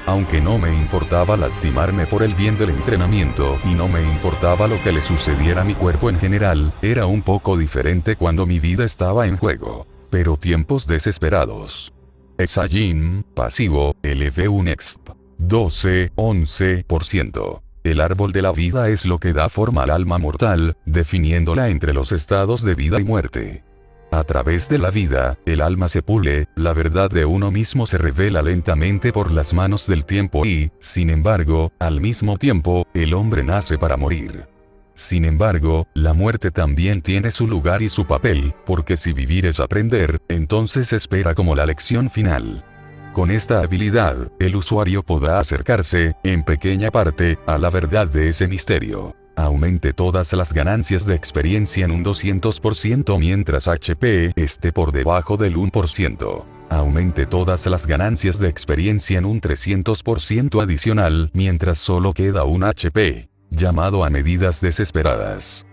Aunque no me importaba lastimarme por el bien del entrenamiento y no me importaba lo que le sucediera a mi cuerpo en general, era un poco diferente cuando mi vida estaba en juego. Pero tiempos desesperados. Saiyajin, pasivo, LV1 exp. 12-11%. El árbol de la vida es lo que da forma al alma mortal, definiéndola entre los estados de vida y muerte. A través de la vida, el alma se pule, la verdad de uno mismo se revela lentamente por las manos del tiempo y, sin embargo, al mismo tiempo, el hombre nace para morir. Sin embargo, la muerte también tiene su lugar y su papel, porque si vivir es aprender, entonces espera como la lección final. Con esta habilidad, el usuario podrá acercarse, en pequeña parte, a la verdad de ese misterio. Aumente todas las ganancias de experiencia en un 200% mientras HP esté por debajo del 1%. Aumente todas las ganancias de experiencia en un 300% adicional mientras solo queda un HP. Llamado a medidas desesperadas.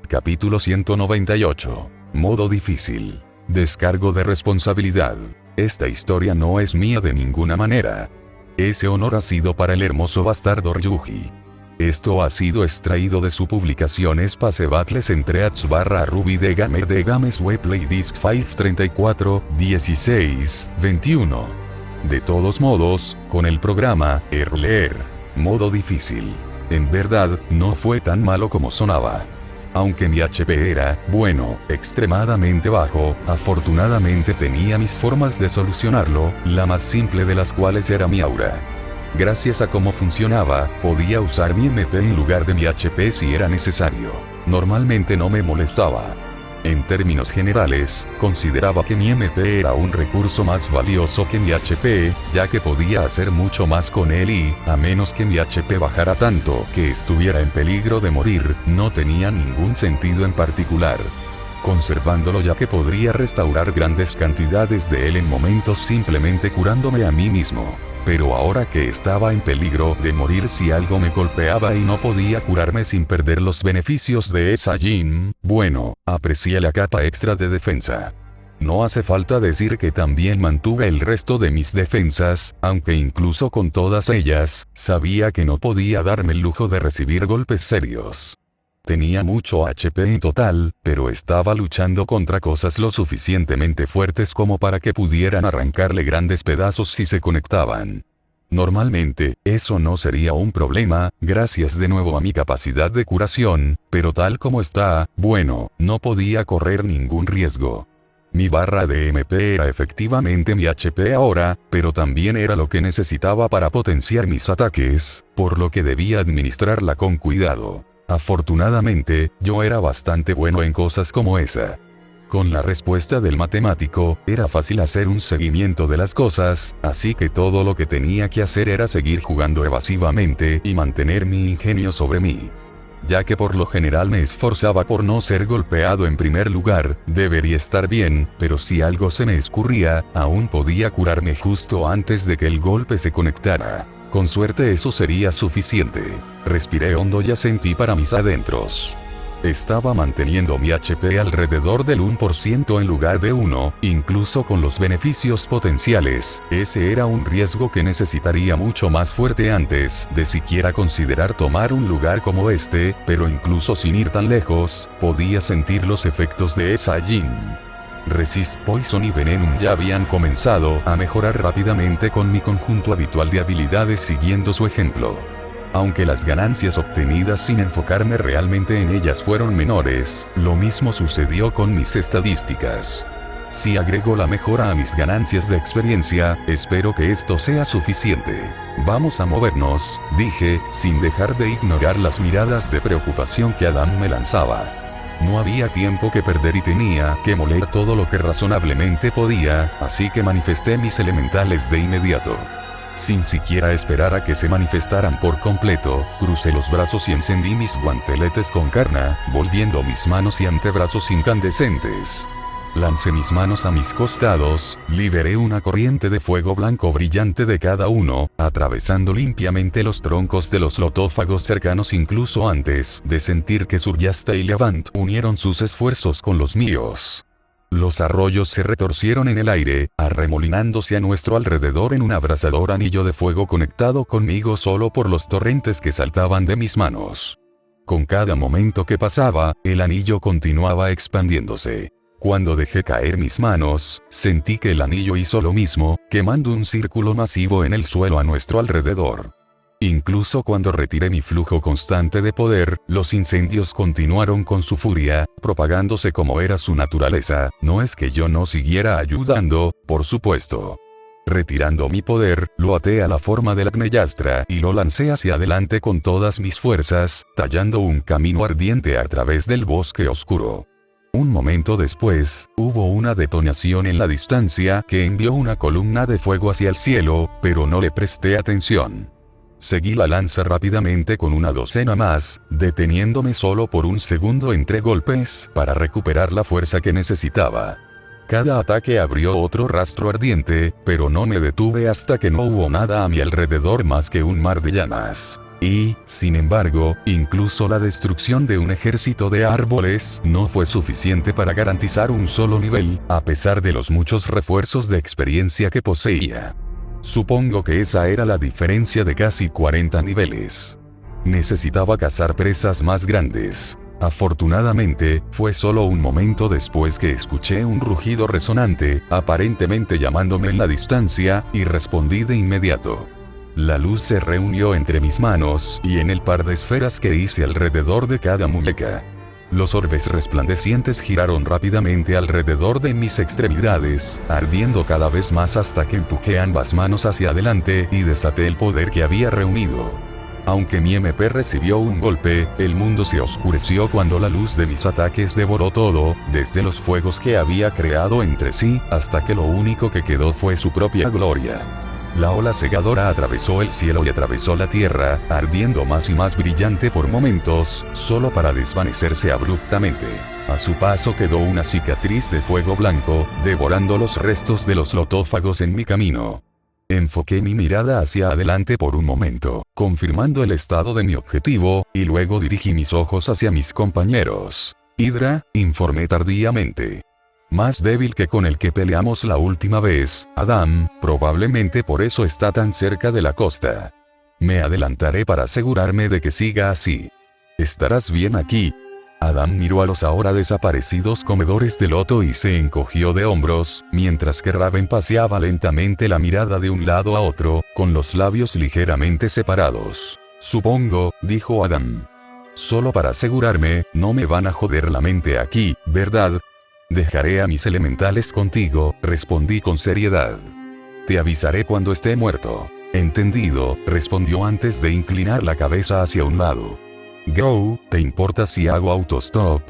Capítulo 198. Modo difícil. Descargo de responsabilidad. Esta historia no es mía de ninguna manera. Ese honor ha sido para el hermoso bastardo Ryuji. Esto ha sido extraído de su publicación Space Battles entre @Ruby de Gamer de Games Webplay Disc 534, 16, 21. De todos modos, con el programa, leer. Modo difícil. En verdad, no fue tan malo como sonaba. Aunque mi HP era, bueno, extremadamente bajo, afortunadamente tenía mis formas de solucionarlo, la más simple de las cuales era mi aura. Gracias a cómo funcionaba, podía usar mi MP en lugar de mi HP si era necesario. Normalmente no me molestaba. En términos generales, consideraba que mi MP era un recurso más valioso que mi HP, ya que podía hacer mucho más con él y, a menos que mi HP bajara tanto que estuviera en peligro de morir, no tenía ningún sentido en particular. Conservándolo ya que podría restaurar grandes cantidades de él en momentos simplemente curándome a mí mismo. Pero ahora que estaba en peligro de morir si algo me golpeaba y no podía curarme sin perder los beneficios de Saiyajin, bueno, aprecié la capa extra de defensa. No hace falta decir que también mantuve el resto de mis defensas, aunque incluso con todas ellas, sabía que no podía darme el lujo de recibir golpes serios. Tenía mucho HP en total, pero estaba luchando contra cosas lo suficientemente fuertes como para que pudieran arrancarle grandes pedazos si se conectaban. Normalmente, eso no sería un problema, gracias de nuevo a mi capacidad de curación, pero tal como está, bueno, no podía correr ningún riesgo. Mi barra de MP era efectivamente mi HP ahora, pero también era lo que necesitaba para potenciar mis ataques, por lo que debía administrarla con cuidado. Afortunadamente, yo era bastante bueno en cosas como esa. Con la respuesta del matemático, era fácil hacer un seguimiento de las cosas, así que todo lo que tenía que hacer era seguir jugando evasivamente y mantener mi ingenio sobre mí. Ya que por lo general me esforzaba por no ser golpeado en primer lugar, debería estar bien, pero si algo se me escurría, aún podía curarme justo antes de que el golpe se conectara. Con suerte eso sería suficiente. Respiré hondo y asentí para mis adentros. Estaba manteniendo mi HP alrededor del 1% en lugar de 1, incluso con los beneficios potenciales. Ese era un riesgo que necesitaría mucho más fuerte antes de siquiera considerar tomar un lugar como este, pero incluso sin ir tan lejos, podía sentir los efectos de Saiyajin. Resist Poison y Venom ya habían comenzado a mejorar rápidamente con mi conjunto habitual de habilidades siguiendo su ejemplo. Aunque las ganancias obtenidas sin enfocarme realmente en ellas fueron menores, lo mismo sucedió con mis estadísticas. Si agrego la mejora a mis ganancias de experiencia, espero que esto sea suficiente. Vamos a movernos, dije, sin dejar de ignorar las miradas de preocupación que Adam me lanzaba. No había tiempo que perder y tenía que moler todo lo que razonablemente podía, así que manifesté mis elementales de inmediato. Sin siquiera esperar a que se manifestaran por completo, crucé los brazos y encendí mis guanteletes con carna, volviendo mis manos y antebrazos incandescentes. Lancé mis manos a mis costados, liberé una corriente de fuego blanco brillante de cada uno, atravesando limpiamente los troncos de los lotófagos cercanos incluso antes de sentir que Suryasta y Levant unieron sus esfuerzos con los míos. Los arroyos se retorcieron en el aire, arremolinándose a nuestro alrededor en un abrasador anillo de fuego conectado conmigo solo por los torrentes que saltaban de mis manos. Con cada momento que pasaba, el anillo continuaba expandiéndose. Cuando dejé caer mis manos, sentí que el anillo hizo lo mismo, quemando un círculo masivo en el suelo a nuestro alrededor. Incluso cuando retiré mi flujo constante de poder, los incendios continuaron con su furia, propagándose como era su naturaleza. No es que yo no siguiera ayudando, por supuesto. Retirando mi poder, lo até a la forma del Agneyastra y lo lancé hacia adelante con todas mis fuerzas, tallando un camino ardiente a través del bosque oscuro. Un momento después, hubo una detonación en la distancia que envió una columna de fuego hacia el cielo, pero no le presté atención. Seguí la lanza rápidamente con una docena más, deteniéndome solo por un segundo entre golpes para recuperar la fuerza que necesitaba. Cada ataque abrió otro rastro ardiente, pero no me detuve hasta que no hubo nada a mi alrededor más que un mar de llamas. Y, sin embargo, incluso la destrucción de un ejército de árboles no fue suficiente para garantizar un solo nivel, a pesar de los muchos refuerzos de experiencia que poseía. Supongo que esa era la diferencia de casi 40 niveles. Necesitaba cazar presas más grandes. Afortunadamente, fue solo un momento después que escuché un rugido resonante, aparentemente llamándome en la distancia, y respondí de inmediato. La luz se reunió entre mis manos y en el par de esferas que hice alrededor de cada muñeca. Los orbes resplandecientes giraron rápidamente alrededor de mis extremidades, ardiendo cada vez más hasta que empujé ambas manos hacia adelante y desaté el poder que había reunido. Aunque mi MP recibió un golpe, el mundo se oscureció cuando la luz de mis ataques devoró todo, desde los fuegos que había creado entre sí, hasta que lo único que quedó fue su propia gloria. La ola cegadora atravesó el cielo y atravesó la tierra, ardiendo más y más brillante por momentos, solo para desvanecerse abruptamente. A su paso quedó una cicatriz de fuego blanco, devorando los restos de los lotófagos en mi camino. Enfoqué mi mirada hacia adelante por un momento, confirmando el estado de mi objetivo, y luego dirigí mis ojos hacia mis compañeros. Hydra, informé tardíamente. Más débil que con el que peleamos la última vez, Adam, probablemente por eso está tan cerca de la costa. Me adelantaré para asegurarme de que siga así. ¿Estarás bien aquí? Adam miró a los ahora desaparecidos comedores de loto y se encogió de hombros, mientras que Raven paseaba lentamente la mirada de un lado a otro, con los labios ligeramente separados. Supongo, dijo Adam. Solo para asegurarme, no me van a joder la mente aquí, ¿verdad? Dejaré a mis elementales contigo, respondí con seriedad. Te avisaré cuando esté muerto. Entendido, respondió antes de inclinar la cabeza hacia un lado. Go, ¿te importa si hago autostop?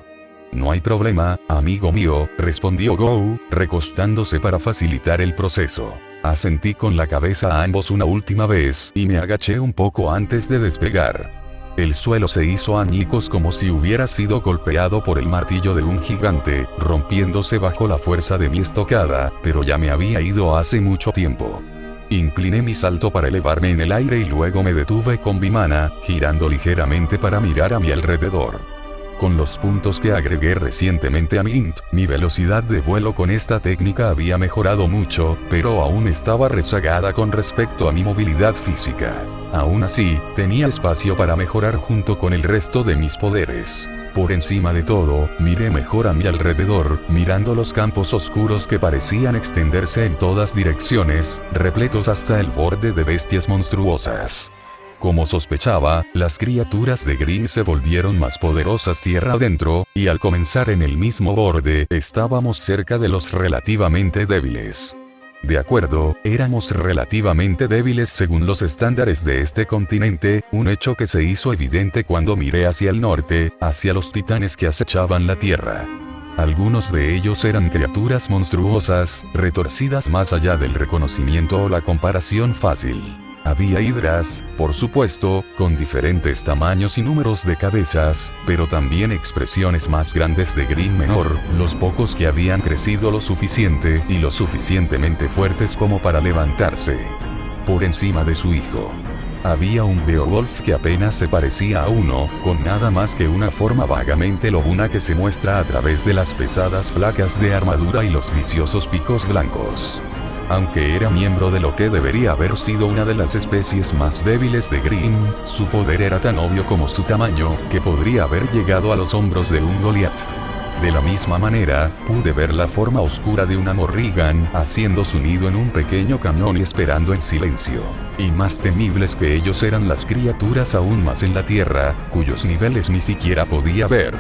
No hay problema, amigo mío, respondió Go, recostándose para facilitar el proceso. Asentí con la cabeza a ambos una última vez y me agaché un poco antes de despegar. El suelo se hizo añicos como si hubiera sido golpeado por el martillo de un gigante, rompiéndose bajo la fuerza de mi estocada, pero ya me había ido hace mucho tiempo. Incliné mi salto para elevarme en el aire y luego me detuve con Vimana, girando ligeramente para mirar a mi alrededor. Con los puntos que agregué recientemente a mi int, mi velocidad de vuelo con esta técnica había mejorado mucho, pero aún estaba rezagada con respecto a mi movilidad física. Aún así, tenía espacio para mejorar junto con el resto de mis poderes. Por encima de todo, miré mejor a mi alrededor, mirando los campos oscuros que parecían extenderse en todas direcciones, repletos hasta el borde de bestias monstruosas. Como sospechaba, las criaturas de Grimm se volvieron más poderosas tierra adentro, y al comenzar en el mismo borde, estábamos cerca de los relativamente débiles. De acuerdo, éramos relativamente débiles según los estándares de este continente, un hecho que se hizo evidente cuando miré hacia el norte, hacia los titanes que acechaban la tierra. Algunos de ellos eran criaturas monstruosas, retorcidas más allá del reconocimiento o la comparación fácil. Había hidras, por supuesto, con diferentes tamaños y números de cabezas, pero también expresiones más grandes de Grimm menor, los pocos que habían crecido lo suficiente y lo suficientemente fuertes como para levantarse por encima de su hijo. Había un Beowulf que apenas se parecía a uno, con nada más que una forma vagamente lobuna que se muestra a través de las pesadas placas de armadura y los viciosos picos blancos. Aunque era miembro de lo que debería haber sido una de las especies más débiles de Grimm, su poder era tan obvio como su tamaño, que podría haber llegado a los hombros de un Goliath. De la misma manera, pude ver la forma oscura de una Morrigan, haciendo su nido en un pequeño cañón y esperando en silencio. Y más temibles que ellos eran las criaturas aún más en la tierra, cuyos niveles ni siquiera podía ver.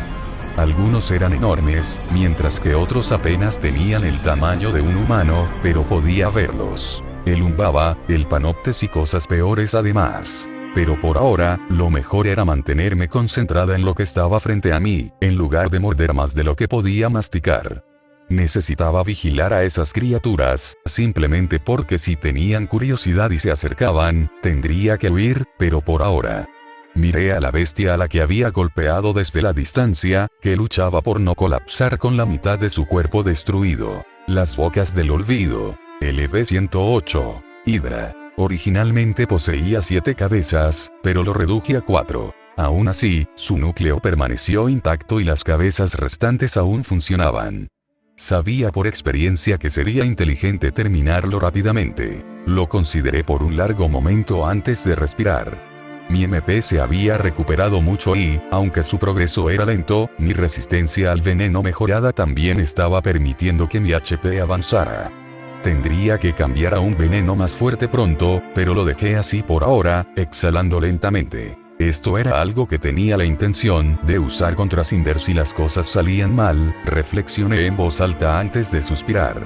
Algunos eran enormes, mientras que otros apenas tenían el tamaño de un humano, pero podía verlos. El Umbaba, el Panoptes y cosas peores además. Pero por ahora, lo mejor era mantenerme concentrada en lo que estaba frente a mí, en lugar de morder más de lo que podía masticar. Necesitaba vigilar a esas criaturas, simplemente porque si tenían curiosidad y se acercaban, tendría que huir, pero por ahora. Miré a la bestia a la que había golpeado desde la distancia, que luchaba por no colapsar con la mitad de su cuerpo destruido. Las bocas del olvido. LV-108. Hydra. Originalmente poseía 7 cabezas, pero lo reduje a 4. Aún así, su núcleo permaneció intacto y las cabezas restantes aún funcionaban. Sabía por experiencia que sería inteligente terminarlo rápidamente. Lo consideré por un largo momento antes de respirar. Mi MP se había recuperado mucho y, aunque su progreso era lento, mi resistencia al veneno mejorada también estaba permitiendo que mi HP avanzara. Tendría que cambiar a un veneno más fuerte pronto, pero lo dejé así por ahora, exhalando lentamente. Esto era algo que tenía la intención de usar contra Cinder si las cosas salían mal, reflexioné en voz alta antes de suspirar.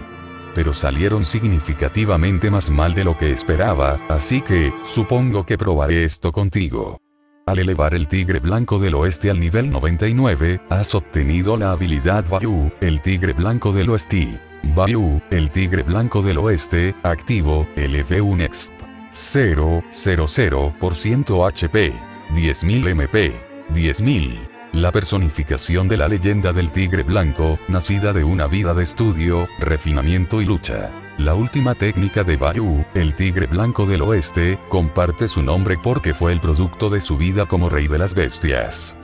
Pero salieron significativamente más mal de lo que esperaba, así que, supongo que probaré esto contigo. Al elevar el Tigre Blanco del Oeste al nivel 99, has obtenido la habilidad Bayou, el Tigre Blanco del Oeste. Bayou, el Tigre Blanco del Oeste, activo, LV1 Exp. 000% HP. 10.000 MP. 10.000. La personificación de la leyenda del Tigre Blanco, nacida de una vida de estudio, refinamiento y lucha. La última técnica de Bayou, el Tigre Blanco del Oeste, comparte su nombre porque fue el producto de su vida como rey de las bestias.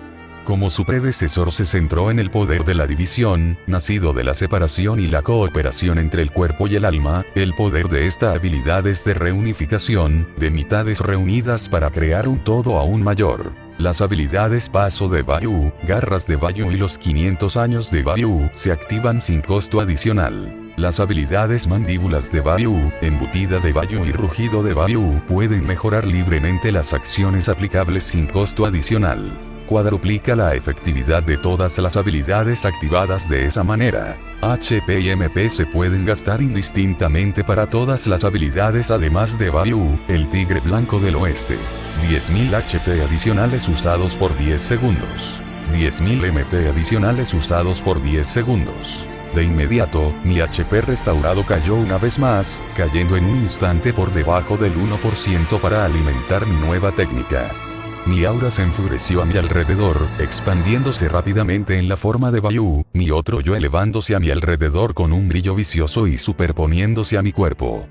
Como su predecesor se centró en el poder de la división, nacido de la separación y la cooperación entre el cuerpo y el alma, el poder de esta habilidad es de reunificación, de mitades reunidas para crear un todo aún mayor. Las habilidades Paso de Bayou, Garras de Bayou y los 500 años de Bayou se activan sin costo adicional. Las habilidades Mandíbulas de Bayou, Embutida de Bayou y Rugido de Bayou pueden mejorar libremente las acciones aplicables sin costo adicional. Cuadruplica la efectividad de todas las habilidades activadas de esa manera. HP y MP se pueden gastar indistintamente para todas las habilidades además de Bayou, el Tigre Blanco del Oeste. 10.000 HP adicionales usados por 10 segundos. 10.000 MP adicionales usados por 10 segundos. De inmediato, mi HP restaurado cayó una vez más, cayendo en un instante por debajo del 1% para alimentar mi nueva técnica. Mi aura se enfureció a mi alrededor, expandiéndose rápidamente en la forma de Bayou, mi otro yo elevándose a mi alrededor con un brillo vicioso y superponiéndose a mi cuerpo.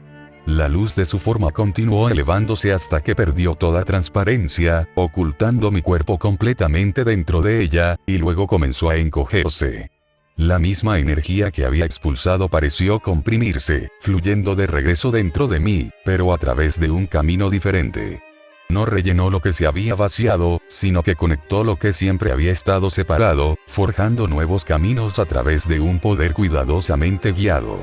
La luz de su forma continuó elevándose hasta que perdió toda transparencia, ocultando mi cuerpo completamente dentro de ella, y luego comenzó a encogerse. La misma energía que había expulsado pareció comprimirse, fluyendo de regreso dentro de mí, pero a través de un camino diferente. No rellenó lo que se había vaciado, sino que conectó lo que siempre había estado separado, forjando nuevos caminos a través de un poder cuidadosamente guiado.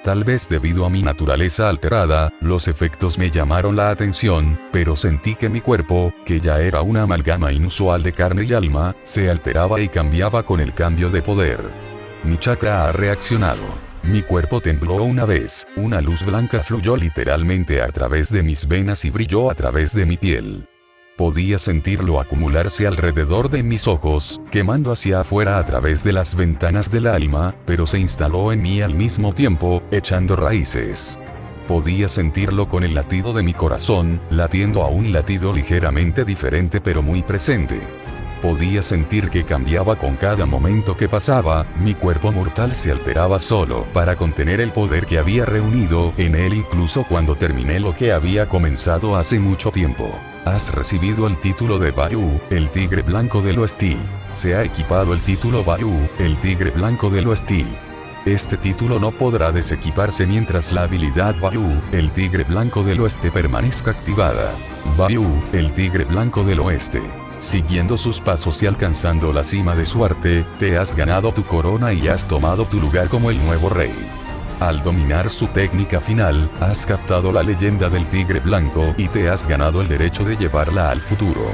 Tal vez debido a mi naturaleza alterada, los efectos me llamaron la atención, pero sentí que mi cuerpo, que ya era una amalgama inusual de carne y alma, se alteraba y cambiaba con el cambio de poder. Mi chakra ha reaccionado. Mi cuerpo tembló una vez, una luz blanca fluyó literalmente a través de mis venas y brilló a través de mi piel. Podía sentirlo acumularse alrededor de mis ojos, quemando hacia afuera a través de las ventanas del alma, pero se instaló en mí al mismo tiempo, echando raíces. Podía sentirlo con el latido de mi corazón, latiendo a un latido ligeramente diferente pero muy presente. Podía sentir que cambiaba con cada momento que pasaba, mi cuerpo mortal se alteraba solo para contener el poder que había reunido en él incluso cuando terminé lo que había comenzado hace mucho tiempo. Has recibido el título de Vayu, el tigre blanco del oeste. Se ha equipado el título Vayu, el tigre blanco del oeste. Este título no podrá desequiparse mientras la habilidad Vayu, el tigre blanco del oeste permanezca activada. Vayu, el tigre blanco del oeste. Siguiendo sus pasos y alcanzando la cima de su arte, te has ganado tu corona y has tomado tu lugar como el nuevo rey. Al dominar su técnica final, has captado la leyenda del tigre blanco y te has ganado el derecho de llevarla al futuro.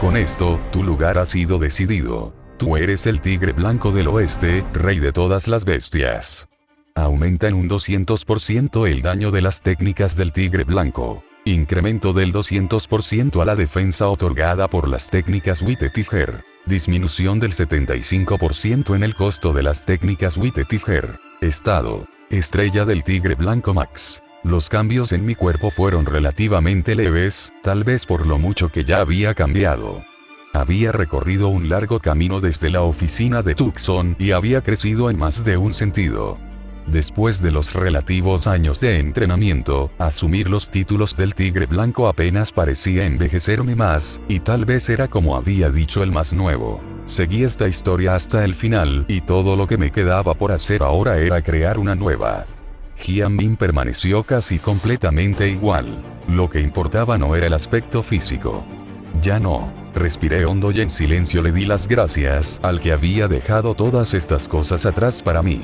Con esto, tu lugar ha sido decidido. Tú eres el tigre blanco del oeste, rey de todas las bestias. Aumenta en un 200% el daño de las técnicas del tigre blanco. Incremento del 200% a la defensa otorgada por las técnicas White Tiger. Disminución del 75% en el costo de las técnicas White Tiger. Estado: Estrella del tigre blanco Max. Los cambios en mi cuerpo fueron relativamente leves, tal vez por lo mucho que ya había cambiado. Había recorrido un largo camino desde la oficina de Tucson y había crecido en más de un sentido. Después de los relativos años de entrenamiento, asumir los títulos del tigre blanco apenas parecía envejecerme más, y tal vez era como había dicho el más nuevo. Seguí esta historia hasta el final, y todo lo que me quedaba por hacer ahora era crear una nueva. Jianmin permaneció casi completamente igual. Lo que importaba no era el aspecto físico. Ya no. Respiré hondo y en silencio le di las gracias al que había dejado todas estas cosas atrás para mí.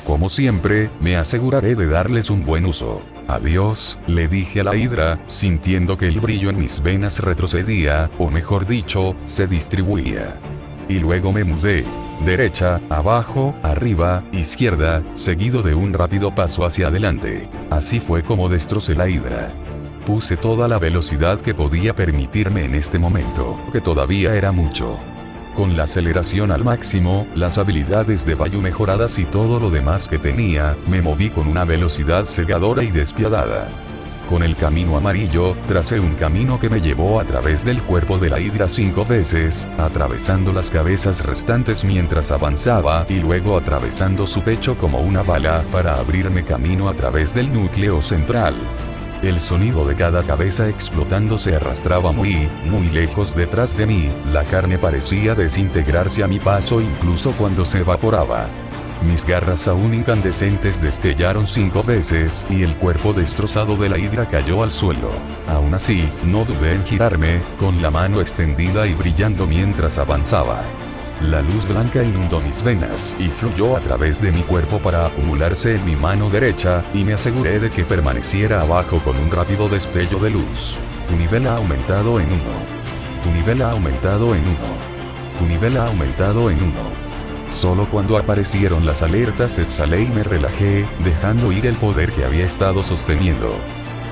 Como siempre, me aseguraré de darles un buen uso. Adiós, le dije a la hidra, sintiendo que el brillo en mis venas retrocedía, o mejor dicho, se distribuía. Y luego me mudé. Derecha, abajo, arriba, izquierda, seguido de un rápido paso hacia adelante. Así fue como destrocé la hidra. Puse toda la velocidad que podía permitirme en este momento, que todavía era mucho. Con la aceleración al máximo, las habilidades de Vayu mejoradas y todo lo demás que tenía, me moví con una velocidad cegadora y despiadada. Con el camino amarillo, tracé un camino que me llevó a través del cuerpo de la hidra 5 veces, atravesando las cabezas restantes mientras avanzaba y luego atravesando su pecho como una bala para abrirme camino a través del núcleo central. El sonido de cada cabeza explotando se arrastraba muy lejos detrás de mí, la carne parecía desintegrarse a mi paso incluso cuando se evaporaba. Mis garras aún incandescentes destellaron 5 veces y el cuerpo destrozado de la hidra cayó al suelo. Aún así, no dudé en girarme, con la mano extendida y brillando mientras avanzaba. La luz blanca inundó mis venas y fluyó a través de mi cuerpo para acumularse en mi mano derecha, y me aseguré de que permaneciera abajo con un rápido destello de luz. Tu nivel ha aumentado en 1. Tu nivel ha aumentado en 1. Tu nivel ha aumentado en 1. Solo cuando aparecieron las alertas exhalé y me relajé, dejando ir el poder que había estado sosteniendo.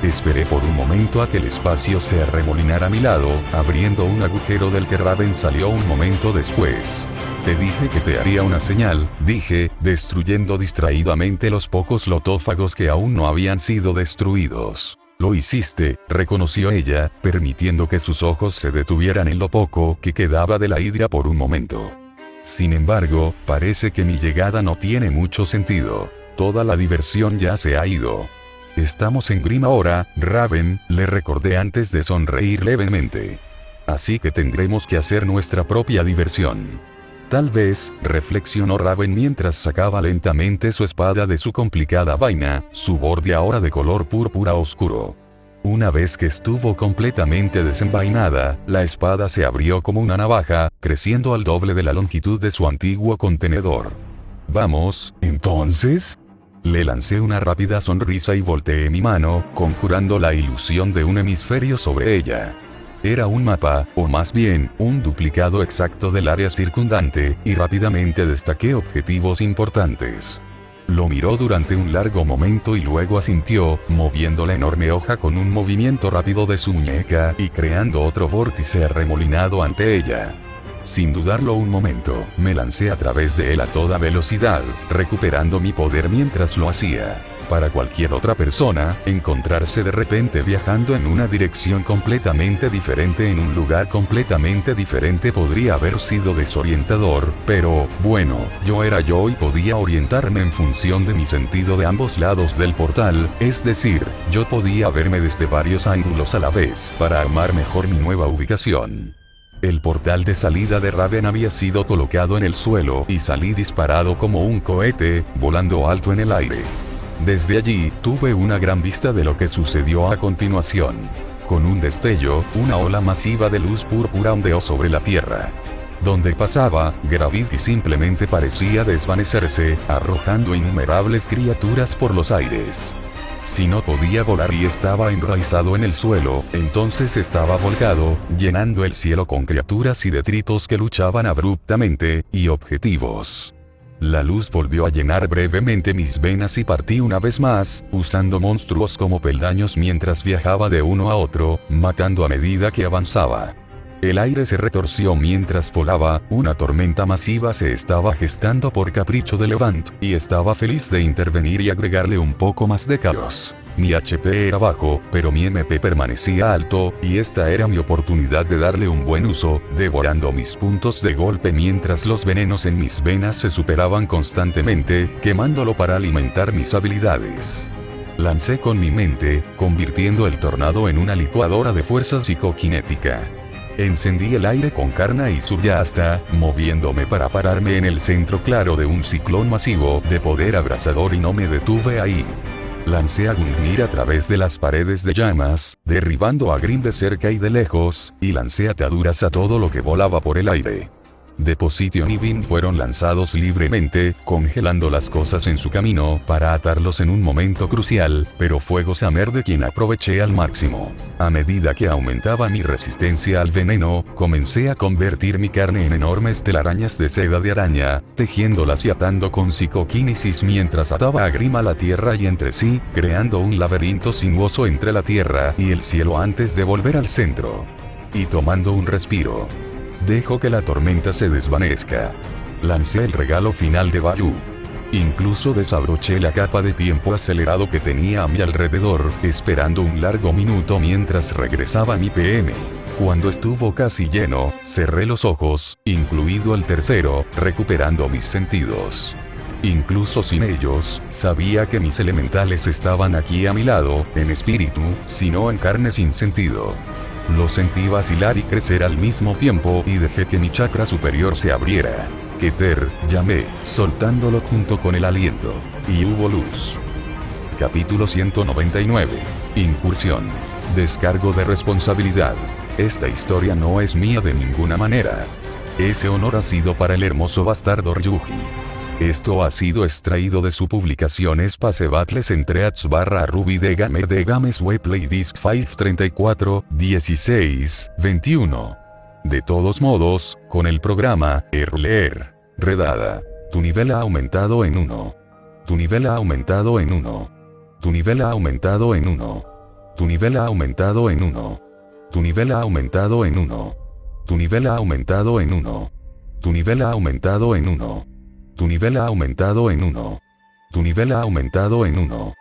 Esperé por un momento a que el espacio se arremolinara a mi lado, abriendo un agujero del que Raven salió un momento después. Te dije que te haría una señal, dije, destruyendo distraídamente los pocos lotófagos que aún no habían sido destruidos. Lo hiciste, reconoció ella, permitiendo que sus ojos se detuvieran en lo poco que quedaba de la hidra por un momento. Sin embargo, parece que mi llegada no tiene mucho sentido. Toda la diversión ya se ha ido. Estamos en Grim ahora, Raven, le recordé antes de sonreír levemente. Así que tendremos que hacer nuestra propia diversión. Tal vez, reflexionó Raven mientras sacaba lentamente su espada de su complicada vaina, su borde ahora de color púrpura oscuro. Una vez que estuvo completamente desenvainada, la espada se abrió como una navaja, creciendo al doble de la longitud de su antiguo contenedor. Vamos, entonces. Le lancé una rápida sonrisa y volteé mi mano, conjurando la ilusión de un hemisferio sobre ella. Era un mapa, o más bien, un duplicado exacto del área circundante, y rápidamente destaqué objetivos importantes. Lo miró durante un largo momento y luego asintió, moviendo la enorme hoja con un movimiento rápido de su muñeca y creando otro vórtice arremolinado ante ella. Sin dudarlo un momento, me lancé a través de él a toda velocidad, recuperando mi poder mientras lo hacía. Para cualquier otra persona, encontrarse de repente viajando en una dirección completamente diferente en un lugar completamente diferente podría haber sido desorientador, pero, bueno, yo era yo y podía orientarme en función de mi sentido de ambos lados del portal, es decir, yo podía verme desde varios ángulos a la vez para armar mejor mi nueva ubicación. El portal de salida de Raven había sido colocado en el suelo y salí disparado como un cohete, volando alto en el aire. Desde allí, tuve una gran vista de lo que sucedió a continuación. Con un destello, una ola masiva de luz púrpura ondeó sobre la tierra. Donde pasaba, Gravity simplemente parecía desvanecerse, arrojando innumerables criaturas por los aires. Si no podía volar y estaba enraizado en el suelo, entonces estaba volcado, llenando el cielo con criaturas y detritos que luchaban abruptamente, y objetivos. La luz volvió a llenar brevemente mis venas y partí una vez más, usando monstruos como peldaños mientras viajaba de uno a otro, matando a medida que avanzaba. El aire se retorció mientras volaba, una tormenta masiva se estaba gestando por capricho de Levant, y estaba feliz de intervenir y agregarle un poco más de caos. Mi HP era bajo, pero mi MP permanecía alto, y esta era mi oportunidad de darle un buen uso, devorando mis puntos de golpe mientras los venenos en mis venas se superaban constantemente, quemándolo para alimentar mis habilidades. Lancé con mi mente, convirtiendo el tornado en una licuadora de fuerza psicoquinética. Encendí el aire con Karna y Suryasta, moviéndome para pararme en el centro claro de un ciclón masivo de poder abrasador y no me detuve ahí. Lancé a Gungnir a través de las paredes de llamas, derribando a Grim de cerca y de lejos, y lancé ataduras a todo lo que volaba por el aire. Deposition y Wind fueron lanzados libremente, congelando las cosas en su camino para atarlos en un momento crucial, pero Fuego Samer de quien aproveché al máximo. A medida que aumentaba mi resistencia al veneno, comencé a convertir mi carne en enormes telarañas de seda de araña, tejiéndolas y atando con psicoquinesis mientras ataba a Grim a la tierra y entre sí, creando un laberinto sinuoso entre la tierra y el cielo antes de volver al centro. Y tomando un respiro. Dejo que la tormenta se desvanezca. Lancé el regalo final de Bayou. Incluso desabroché la capa de tiempo acelerado que tenía a mi alrededor, esperando un largo minuto mientras regresaba mi PM. Cuando estuvo casi lleno, cerré los ojos, incluido el tercero, recuperando mis sentidos. Incluso sin ellos, sabía que mis elementales estaban aquí a mi lado, en espíritu, sino en carne sin sentido. Lo sentí vacilar y crecer al mismo tiempo y dejé que mi chakra superior se abriera. Keter, llamé, soltándolo junto con el aliento. Y hubo luz. Capítulo 199. Incursión. Descargo de responsabilidad. Esta historia no es mía de ninguna manera. Ese honor ha sido para el hermoso bastardo Ryuji. Esto ha sido extraído de su publicación Space Battles entre /Ruby de Gamer de Games Web Playdisc 534, 16, 21. De todos modos, con el programa, leer. Redada. Tu nivel ha aumentado en 1. Tu nivel ha aumentado en 1. Tu nivel ha aumentado en 1. Tu nivel ha aumentado en 1. Tu nivel ha aumentado en 1. Tu nivel ha aumentado en 1. Tu nivel ha aumentado en 1. Tu nivel ha aumentado en 1. Tu nivel ha aumentado en 1.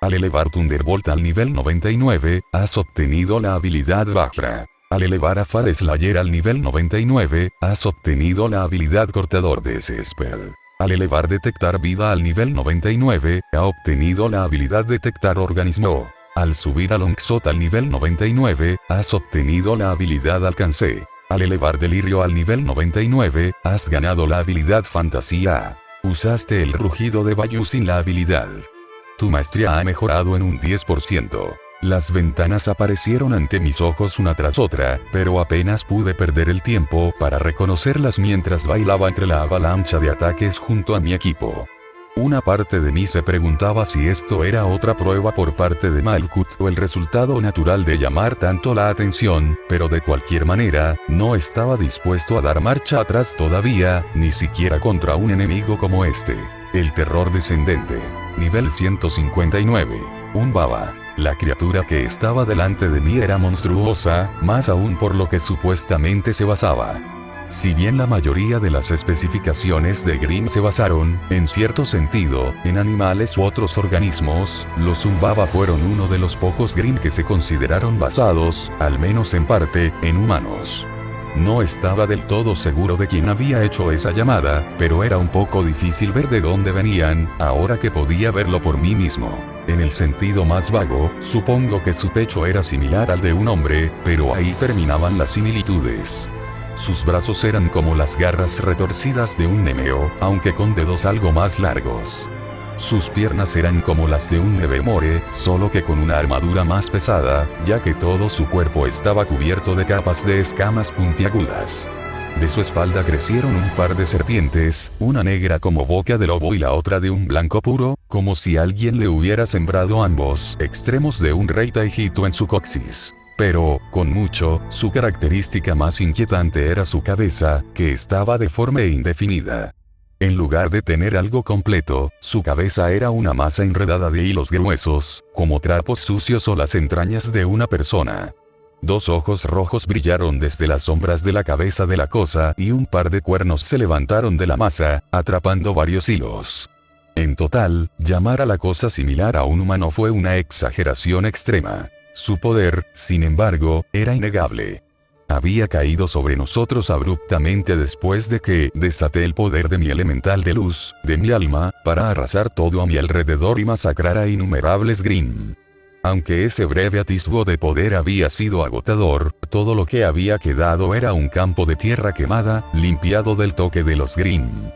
Al elevar Thunderbolt al nivel 99, has obtenido la habilidad Vajra. Al elevar a Fire Slayer al nivel 99, has obtenido la habilidad Cortador de Césped. Al elevar Detectar Vida al nivel 99, ha obtenido la habilidad Detectar Organismo. Al subir a Longshot al nivel 99, has obtenido la habilidad Alcance. Al elevar Delirio al nivel 99, has ganado la habilidad Fantasía. Usaste el rugido de Bayou sin la habilidad. Tu maestría ha mejorado en un 10%. Las ventanas aparecieron ante mis ojos una tras otra, pero apenas pude perder el tiempo para reconocerlas mientras bailaba entre la avalancha de ataques junto a mi equipo. Una parte de mí se preguntaba si esto era otra prueba por parte de Malkuth o el resultado natural de llamar tanto la atención, pero de cualquier manera, no estaba dispuesto a dar marcha atrás todavía, ni siquiera contra un enemigo como este. El terror descendente. Nivel 159. Un baba. La criatura que estaba delante de mí era monstruosa, más aún por lo que supuestamente se basaba. Si bien la mayoría de las especificaciones de Grimm se basaron, en cierto sentido, en animales u otros organismos, los Umbaba fueron uno de los pocos Grimm que se consideraron basados, al menos en parte, en humanos. No estaba del todo seguro de quién había hecho esa llamada, pero era un poco difícil ver de dónde venían, ahora que podía verlo por mí mismo. En el sentido más vago, supongo que su pecho era similar al de un hombre, pero ahí terminaban las similitudes. Sus brazos eran como las garras retorcidas de un nemeo, aunque con dedos algo más largos. Sus piernas eran como las de un nevermore, solo que con una armadura más pesada, ya que todo su cuerpo estaba cubierto de capas de escamas puntiagudas. De su espalda crecieron un par de serpientes, una negra como boca de lobo y la otra de un blanco puro, como si alguien le hubiera sembrado ambos extremos de un rey taijito en su coxis. Pero, con mucho, su característica más inquietante era su cabeza, que estaba deforme e indefinida. En lugar de tener algo completo, su cabeza era una masa enredada de hilos gruesos, como trapos sucios o las entrañas de una persona. Dos ojos rojos brillaron desde las sombras de la cabeza de la cosa y un par de cuernos se levantaron de la masa, atrapando varios hilos. En total, llamar a la cosa similar a un humano fue una exageración extrema. Su poder, sin embargo, era innegable. Había caído sobre nosotros abruptamente después de que desaté el poder de mi elemental de luz, de mi alma, para arrasar todo a mi alrededor y masacrar a innumerables Grimm. Aunque ese breve atisbo de poder había sido agotador, todo lo que había quedado era un campo de tierra quemada, limpiado del toque de los Grimm.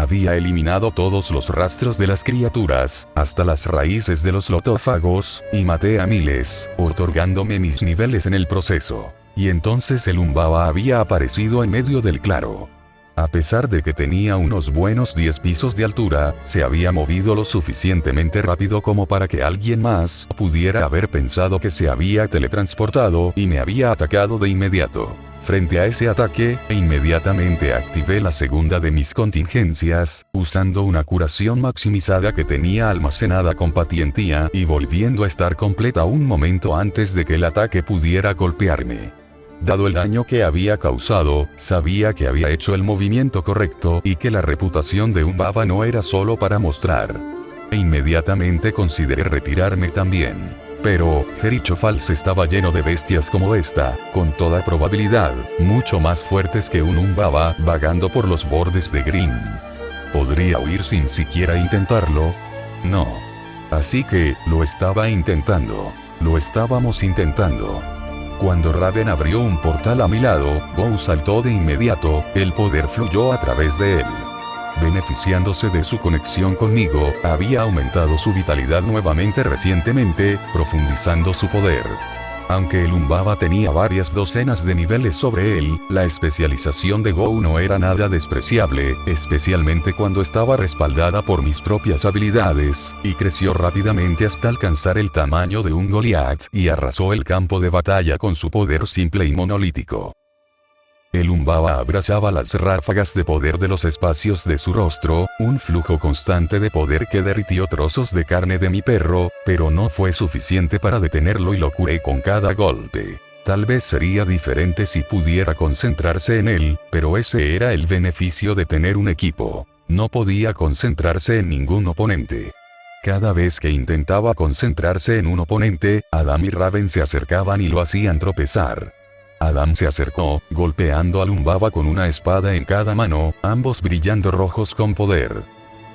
Había eliminado todos los rastros de las criaturas, hasta las raíces de los lotófagos, y maté a miles, otorgándome mis niveles en el proceso. Y entonces el Umbaba había aparecido en medio del claro. A pesar de que tenía unos buenos 10 pisos de altura, se había movido lo suficientemente rápido como para que alguien más pudiera haber pensado que se había teletransportado y me había atacado de inmediato. Frente a ese ataque, inmediatamente activé la segunda de mis contingencias, usando una curación maximizada que tenía almacenada con patientía y volviendo a estar completa un momento antes de que el ataque pudiera golpearme. Dado el daño que había causado, sabía que había hecho el movimiento correcto y que la reputación de Umbaba no era solo para mostrar. Inmediatamente consideré retirarme también. Pero, Jericho Falls estaba lleno de bestias como esta, con toda probabilidad, mucho más fuertes que un Umbaba, vagando por los bordes de Grimm. ¿Podría huir sin siquiera intentarlo? No. Así que, lo estaba intentando. Lo estábamos intentando. Cuando Raven abrió un portal a mi lado, Bow saltó de inmediato, el poder fluyó a través de él. Beneficiándose de su conexión conmigo, había aumentado su vitalidad nuevamente recientemente, profundizando su poder. Aunque el Umbaba tenía varias docenas de niveles sobre él, la especialización de Go no era nada despreciable, especialmente cuando estaba respaldada por mis propias habilidades, y creció rápidamente hasta alcanzar el tamaño de un Goliath y arrasó el campo de batalla con su poder simple y monolítico. El Umbaba abrazaba las ráfagas de poder de los espacios de su rostro, un flujo constante de poder que derritió trozos de carne de mi perro, pero no fue suficiente para detenerlo y lo curé con cada golpe. Tal vez sería diferente si pudiera concentrarse en él, pero ese era el beneficio de tener un equipo. No podía concentrarse en ningún oponente. Cada vez que intentaba concentrarse en un oponente, Adam y Raven se acercaban y lo hacían tropezar. Adam se acercó, golpeando al Umbaba con una espada en cada mano, ambos brillando rojos con poder.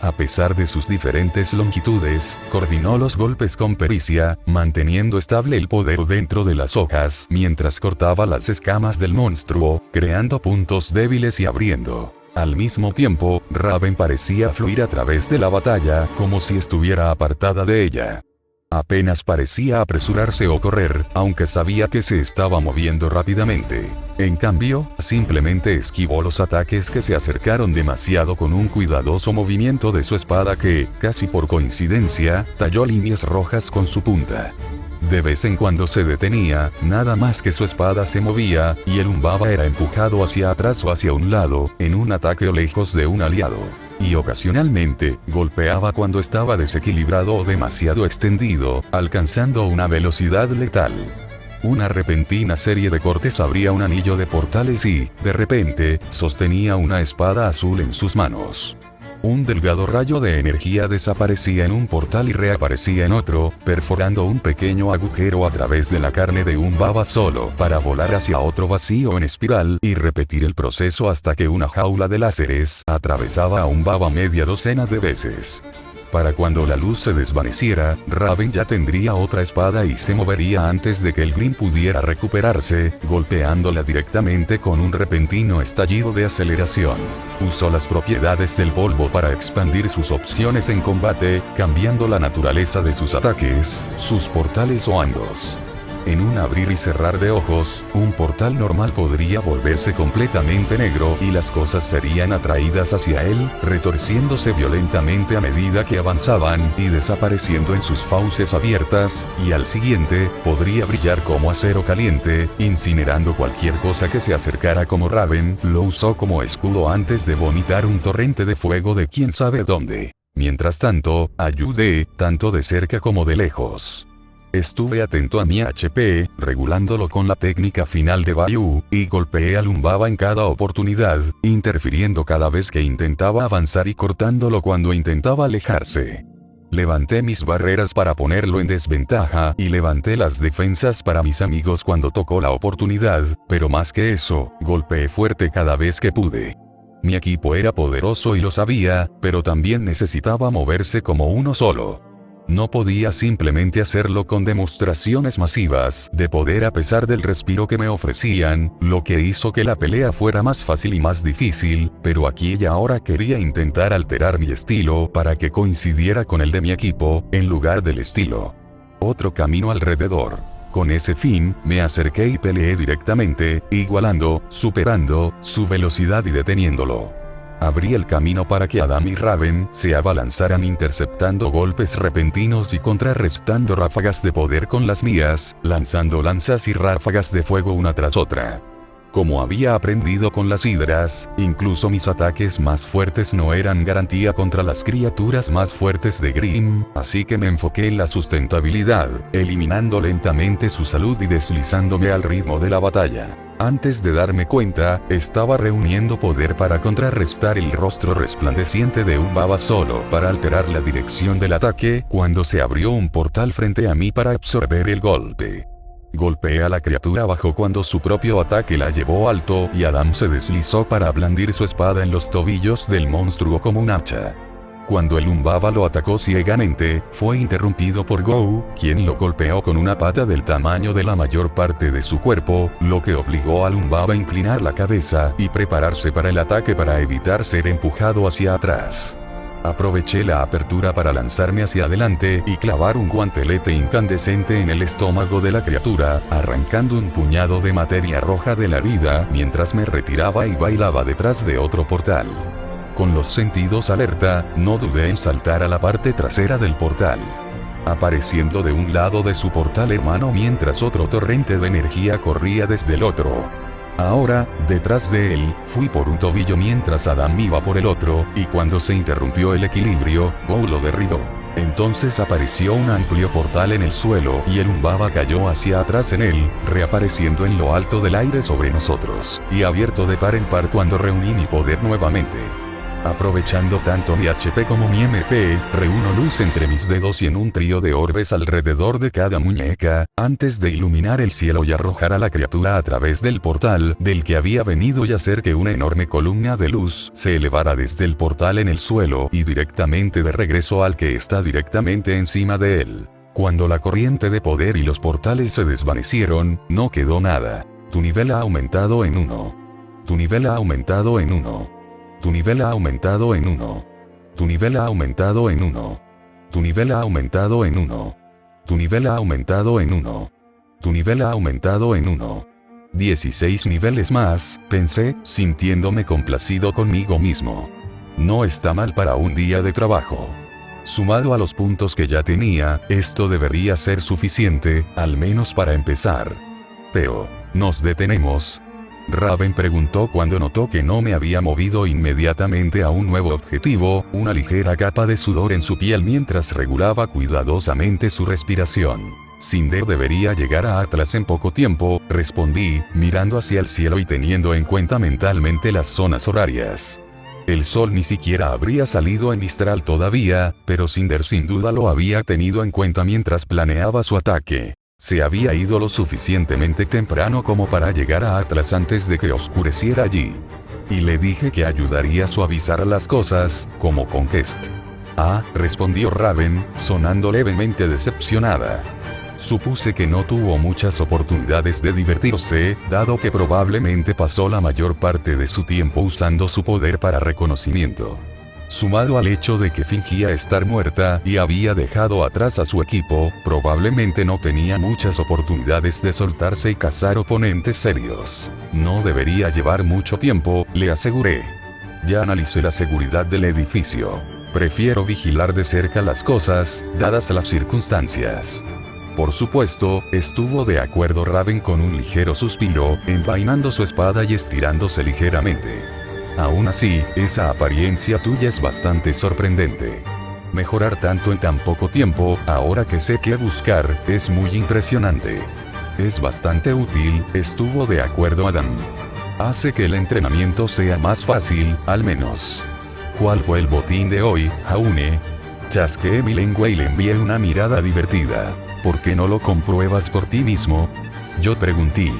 A pesar de sus diferentes longitudes, coordinó los golpes con pericia, manteniendo estable el poder dentro de las hojas mientras cortaba las escamas del monstruo, creando puntos débiles y abriendo. Al mismo tiempo, Raven parecía fluir a través de la batalla, como si estuviera apartada de ella. Apenas parecía apresurarse o correr, aunque sabía que se estaba moviendo rápidamente. En cambio, simplemente esquivó los ataques que se acercaron demasiado con un cuidadoso movimiento de su espada que, casi por coincidencia, talló líneas rojas con su punta. De vez en cuando se detenía, nada más que su espada se movía, y el Umbaba era empujado hacia atrás o hacia un lado, en un ataque o lejos de un aliado. Y ocasionalmente, golpeaba cuando estaba desequilibrado o demasiado extendido, alcanzando una velocidad letal. Una repentina serie de cortes abría un anillo de portales y, de repente, sostenía una espada azul en sus manos. Un delgado rayo de energía desaparecía en un portal y reaparecía en otro, perforando un pequeño agujero a través de la carne de un baba solo para volar hacia otro vacío en espiral y repetir el proceso hasta que una jaula de láseres atravesaba a un baba media docena de veces. Para cuando la luz se desvaneciera, Raven ya tendría otra espada y se movería antes de que el Green pudiera recuperarse, golpeándola directamente con un repentino estallido de aceleración. Usó las propiedades del polvo para expandir sus opciones en combate, cambiando la naturaleza de sus ataques, sus portales o ambos. En un abrir y cerrar de ojos, un portal normal podría volverse completamente negro y las cosas serían atraídas hacia él, retorciéndose violentamente a medida que avanzaban y desapareciendo en sus fauces abiertas, y al siguiente, podría brillar como acero caliente, incinerando cualquier cosa que se acercara como Raven lo usó como escudo antes de vomitar un torrente de fuego de quién sabe dónde. Mientras tanto, ayudé, tanto de cerca como de lejos. Estuve atento a mi HP, regulándolo con la técnica final de Bayou, y golpeé al Umbaba en cada oportunidad, interfiriendo cada vez que intentaba avanzar y cortándolo cuando intentaba alejarse. Levanté mis barreras para ponerlo en desventaja y levanté las defensas para mis amigos cuando tocó la oportunidad, pero más que eso, golpeé fuerte cada vez que pude. Mi equipo era poderoso y lo sabía, pero también necesitaba moverse como uno solo. No podía simplemente hacerlo con demostraciones masivas de poder a pesar del respiro que me ofrecían, lo que hizo que la pelea fuera más fácil y más difícil, pero aquí y ahora quería intentar alterar mi estilo para que coincidiera con el de mi equipo, en lugar del estilo. Otro camino alrededor. Con ese fin, me acerqué y peleé directamente, igualando, superando, su velocidad y deteniéndolo. Abrí el camino para que Adam y Raven se abalanzaran interceptando golpes repentinos y contrarrestando ráfagas de poder con las mías, lanzando lanzas y ráfagas de fuego una tras otra. Como había aprendido con las hidras, incluso mis ataques más fuertes no eran garantía contra las criaturas más fuertes de Grimm, así que me enfoqué en la sustentabilidad, eliminando lentamente su salud y deslizándome al ritmo de la batalla. Antes de darme cuenta, estaba reuniendo poder para contrarrestar el rostro resplandeciente de un baba solo para alterar la dirección del ataque, cuando se abrió un portal frente a mí para absorber el golpe. Golpeé a la criatura abajo cuando su propio ataque la llevó alto y Adam se deslizó para blandir su espada en los tobillos del monstruo como un hacha. Cuando el Umbaba lo atacó ciegamente, fue interrumpido por Gou, quien lo golpeó con una pata del tamaño de la mayor parte de su cuerpo, lo que obligó al Umbaba a inclinar la cabeza y prepararse para el ataque para evitar ser empujado hacia atrás. Aproveché la apertura para lanzarme hacia adelante y clavar un guantelete incandescente en el estómago de la criatura, arrancando un puñado de materia roja de la vida mientras me retiraba y bailaba detrás de otro portal. Con los sentidos alerta, no dudé en saltar a la parte trasera del portal. Apareciendo de un lado de su portal hermano mientras otro torrente de energía corría desde el otro. Ahora, detrás de él, fui por un tobillo mientras Adam iba por el otro, y cuando se interrumpió el equilibrio, Gou lo derribó. Entonces apareció un amplio portal en el suelo y el Umbaba cayó hacia atrás en él, reapareciendo en lo alto del aire sobre nosotros, y abierto de par en par cuando reuní mi poder nuevamente. Aprovechando tanto mi HP como mi MP, reúno luz entre mis dedos y en un trío de orbes alrededor de cada muñeca, antes de iluminar el cielo y arrojar a la criatura a través del portal del que había venido y hacer que una enorme columna de luz se elevara desde el portal en el suelo y directamente de regreso al que está directamente encima de él. Cuando la corriente de poder y los portales se desvanecieron, no quedó nada. Tu nivel ha aumentado en 1. Tu nivel ha aumentado en 1. Tu nivel ha aumentado en 1. Tu nivel ha aumentado en 1. Tu nivel ha aumentado en 1. Tu nivel ha aumentado en 1. Tu nivel ha aumentado en 1. 16 niveles más, pensé, sintiéndome complacido conmigo mismo. No está mal para un día de trabajo. Sumado a los puntos que ya tenía, esto debería ser suficiente, al menos para empezar. Pero, nos detenemos. Raven preguntó cuando notó que no me había movido inmediatamente a un nuevo objetivo, una ligera capa de sudor en su piel mientras regulaba cuidadosamente su respiración. Cinder debería llegar a Atlas en poco tiempo, respondí, mirando hacia el cielo y teniendo en cuenta mentalmente las zonas horarias. El sol ni siquiera habría salido en Mistral todavía, pero Cinder sin duda lo había tenido en cuenta mientras planeaba su ataque. Se había ido lo suficientemente temprano como para llegar a Atlas antes de que oscureciera allí. Y le dije que ayudaría a suavizar las cosas, como con Kest. Ah, respondió Raven, sonando levemente decepcionada. Supuse que no tuvo muchas oportunidades de divertirse, dado que probablemente pasó la mayor parte de su tiempo usando su poder para reconocimiento. Sumado al hecho de que fingía estar muerta y había dejado atrás a su equipo, probablemente no tenía muchas oportunidades de soltarse y cazar oponentes serios. No debería llevar mucho tiempo, le aseguré. Ya analicé la seguridad del edificio. Prefiero vigilar de cerca las cosas, dadas las circunstancias. Por supuesto, estuvo de acuerdo Raven con un ligero suspiro, envainando su espada y estirándose ligeramente. Aún así, esa apariencia tuya es bastante sorprendente. Mejorar tanto en tan poco tiempo, ahora que sé qué buscar, es muy impresionante. Es bastante útil, estuvo de acuerdo Adam. Hace que el entrenamiento sea más fácil, al menos. ¿Cuál fue el botín de hoy, Jaune? Chasqueé mi lengua y le envié una mirada divertida. ¿Por qué no lo compruebas por ti mismo? Yo pregunté.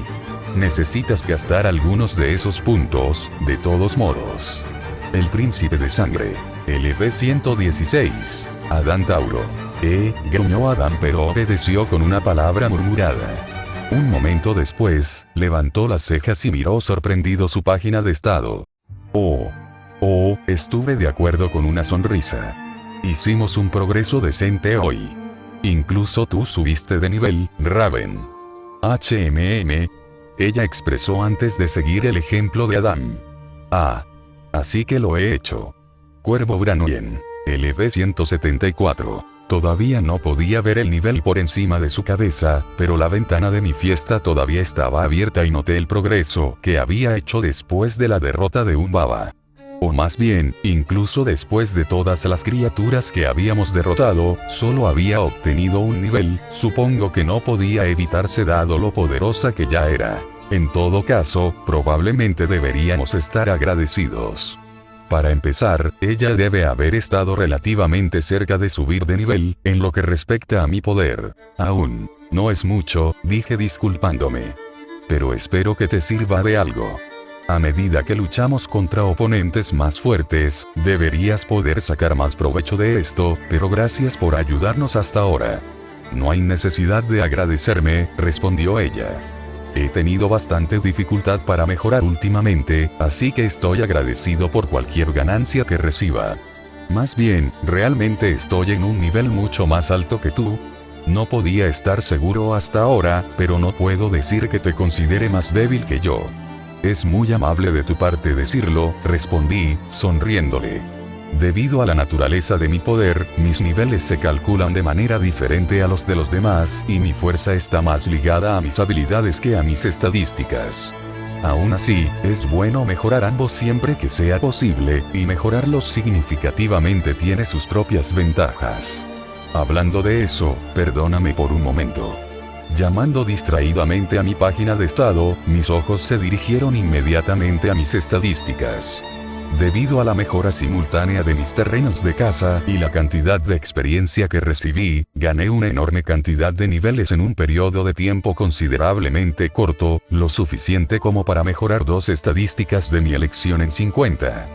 Necesitas gastar algunos de esos puntos, de todos modos. El príncipe de sangre. LV-116. Adán Tauro. Gruñó Adán pero obedeció con una palabra murmurada. Un momento después, levantó las cejas y miró sorprendido su página de estado. Estuve de acuerdo con una sonrisa. Hicimos un progreso decente hoy. Incluso tú subiste de nivel, Raven. Ella expresó antes de seguir el ejemplo de Adam. Así que lo he hecho. Cuervo Branuen. LV-174. Todavía no podía ver el nivel por encima de su cabeza, pero la ventana de mi fiesta todavía estaba abierta y noté el progreso que había hecho después de la derrota de Umbaba. O más bien, incluso después de todas las criaturas que habíamos derrotado, solo había obtenido un nivel, supongo que no podía evitarse dado lo poderosa que ya era. En todo caso, probablemente deberíamos estar agradecidos. Para empezar, ella debe haber estado relativamente cerca de subir de nivel, en lo que respecta a mi poder. Aún, no es mucho, dije disculpándome. Pero espero que te sirva de algo. A medida que luchamos contra oponentes más fuertes, deberías poder sacar más provecho de esto, pero gracias por ayudarnos hasta ahora. No hay necesidad de agradecerme, respondió ella. He tenido bastante dificultad para mejorar últimamente, así que estoy agradecido por cualquier ganancia que reciba. Más bien, realmente estoy en un nivel mucho más alto que tú. No podía estar seguro hasta ahora, pero no puedo decir que te considere más débil que yo. Es muy amable de tu parte decirlo, respondí, sonriéndole. Debido a la naturaleza de mi poder, mis niveles se calculan de manera diferente a los de los demás y mi fuerza está más ligada a mis habilidades que a mis estadísticas. Aún así, es bueno mejorar ambos siempre que sea posible, y mejorarlos significativamente tiene sus propias ventajas. Hablando de eso, perdóname por un momento. Llamando distraídamente a mi página de estado, mis ojos se dirigieron inmediatamente a mis estadísticas. Debido a la mejora simultánea de mis terrenos de caza y la cantidad de experiencia que recibí, gané una enorme cantidad de niveles en un periodo de tiempo considerablemente corto, lo suficiente como para mejorar 2 estadísticas de mi elección en 50.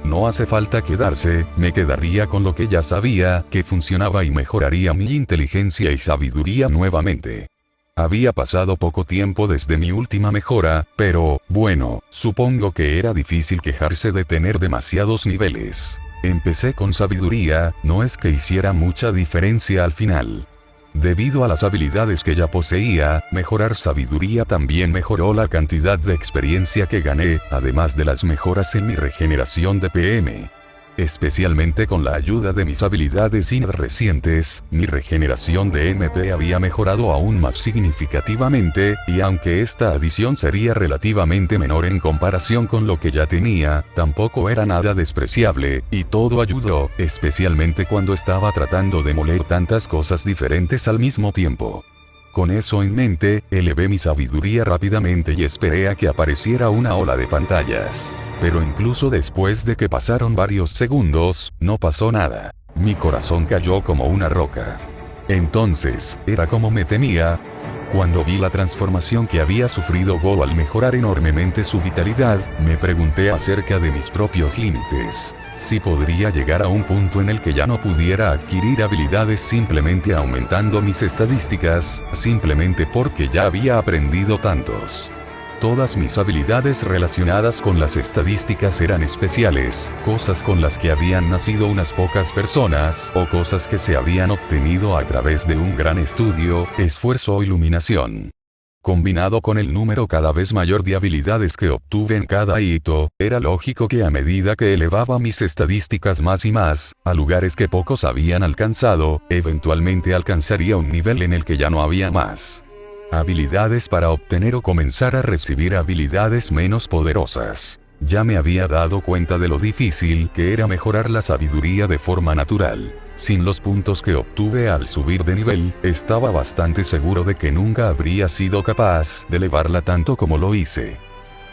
No hace falta quedarse, me quedaría con lo que ya sabía, que funcionaba y mejoraría mi inteligencia y sabiduría nuevamente. Había pasado poco tiempo desde mi última mejora, pero, bueno, supongo que era difícil quejarse de tener demasiados niveles. Empecé con sabiduría, no es que hiciera mucha diferencia al final. Debido a las habilidades que ya poseía, mejorar sabiduría también mejoró la cantidad de experiencia que gané, además de las mejoras en mi regeneración de PM. Especialmente con la ayuda de mis habilidades recientes, mi regeneración de MP había mejorado aún más significativamente, y aunque esta adición sería relativamente menor en comparación con lo que ya tenía, tampoco era nada despreciable, y todo ayudó, especialmente cuando estaba tratando de moler tantas cosas diferentes al mismo tiempo. Con eso en mente, elevé mi sabiduría rápidamente y esperé a que apareciera una ola de pantallas. Pero incluso después de que pasaron varios segundos, no pasó nada. Mi corazón cayó como una roca. Entonces, era como me temía. Cuando vi la transformación que había sufrido Go al mejorar enormemente su vitalidad, me pregunté acerca de mis propios límites. Si podría llegar a un punto en el que ya no pudiera adquirir habilidades simplemente aumentando mis estadísticas, simplemente porque ya había aprendido tantos. Todas mis habilidades relacionadas con las estadísticas eran especiales, cosas con las que habían nacido unas pocas personas, o cosas que se habían obtenido a través de un gran estudio, esfuerzo o iluminación. Combinado con el número cada vez mayor de habilidades que obtuve en cada hito, era lógico que a medida que elevaba mis estadísticas más y más, a lugares que pocos habían alcanzado, eventualmente alcanzaría un nivel en el que ya no había más habilidades para obtener o comenzar a recibir habilidades menos poderosas. Ya me había dado cuenta de lo difícil que era mejorar la sabiduría de forma natural. Sin los puntos que obtuve al subir de nivel, estaba bastante seguro de que nunca habría sido capaz de elevarla tanto como lo hice.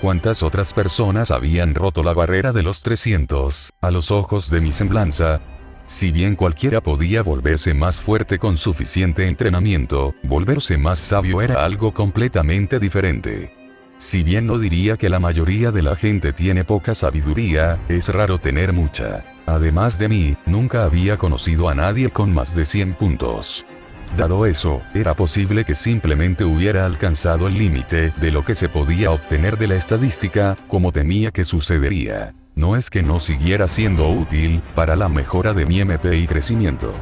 ¿Cuántas otras personas habían roto la barrera de los 300, a los ojos de mi semblanza? Si bien cualquiera podía volverse más fuerte con suficiente entrenamiento, volverse más sabio era algo completamente diferente. Si bien no diría que la mayoría de la gente tiene poca sabiduría, es raro tener mucha. Además de mí, nunca había conocido a nadie con más de 100 puntos. Dado eso, era posible que simplemente hubiera alcanzado el límite de lo que se podía obtener de la estadística, como temía que sucedería. No es que no siguiera siendo útil para la mejora de mi MP y crecimiento.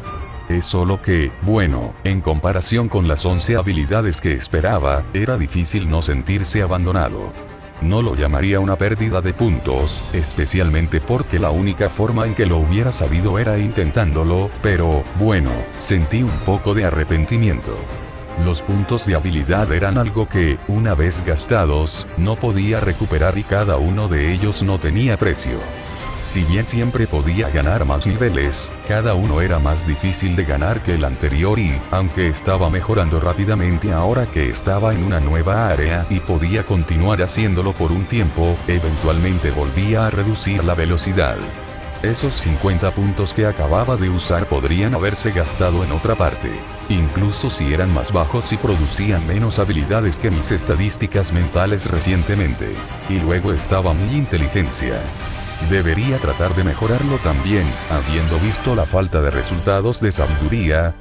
Es solo que, bueno, en comparación con las 11 habilidades que esperaba, era difícil no sentirse abandonado. No lo llamaría una pérdida de puntos, especialmente porque la única forma en que lo hubiera sabido era intentándolo, pero, bueno, sentí un poco de arrepentimiento. Los puntos de habilidad eran algo que, una vez gastados, no podía recuperar y cada uno de ellos no tenía precio. Si bien siempre podía ganar más niveles, cada uno era más difícil de ganar que el anterior y, aunque estaba mejorando rápidamente ahora que estaba en una nueva área y podía continuar haciéndolo por un tiempo, eventualmente volvía a reducir la velocidad. Esos 50 puntos que acababa de usar podrían haberse gastado en otra parte. Incluso si eran más bajos y producían menos habilidades que mis estadísticas mentales recientemente. Y luego estaba mi inteligencia. Debería tratar de mejorarlo también, habiendo visto la falta de resultados de sabiduría.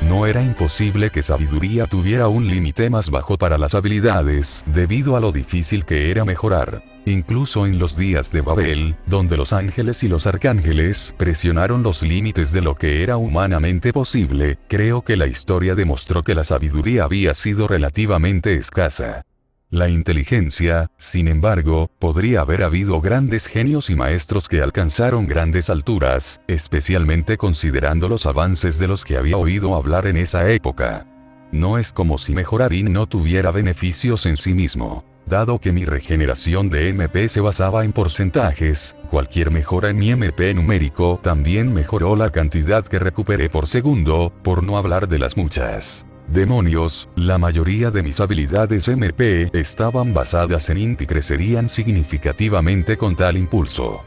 No era imposible que sabiduría tuviera un límite más bajo para las habilidades, debido a lo difícil que era mejorar. Incluso en los días de Babel, donde los ángeles y los arcángeles presionaron los límites de lo que era humanamente posible, creo que la historia demostró que la sabiduría había sido relativamente escasa. La inteligencia, sin embargo, podría haber habido grandes genios y maestros que alcanzaron grandes alturas, especialmente considerando los avances de los que había oído hablar en esa época. No es como si mejorar no tuviera beneficios en sí mismo. Dado que mi regeneración de MP se basaba en porcentajes, cualquier mejora en mi MP numérico también mejoró la cantidad que recuperé por segundo, por no hablar de las muchas. Demonios, la mayoría de mis habilidades MP estaban basadas en int y crecerían significativamente con tal impulso.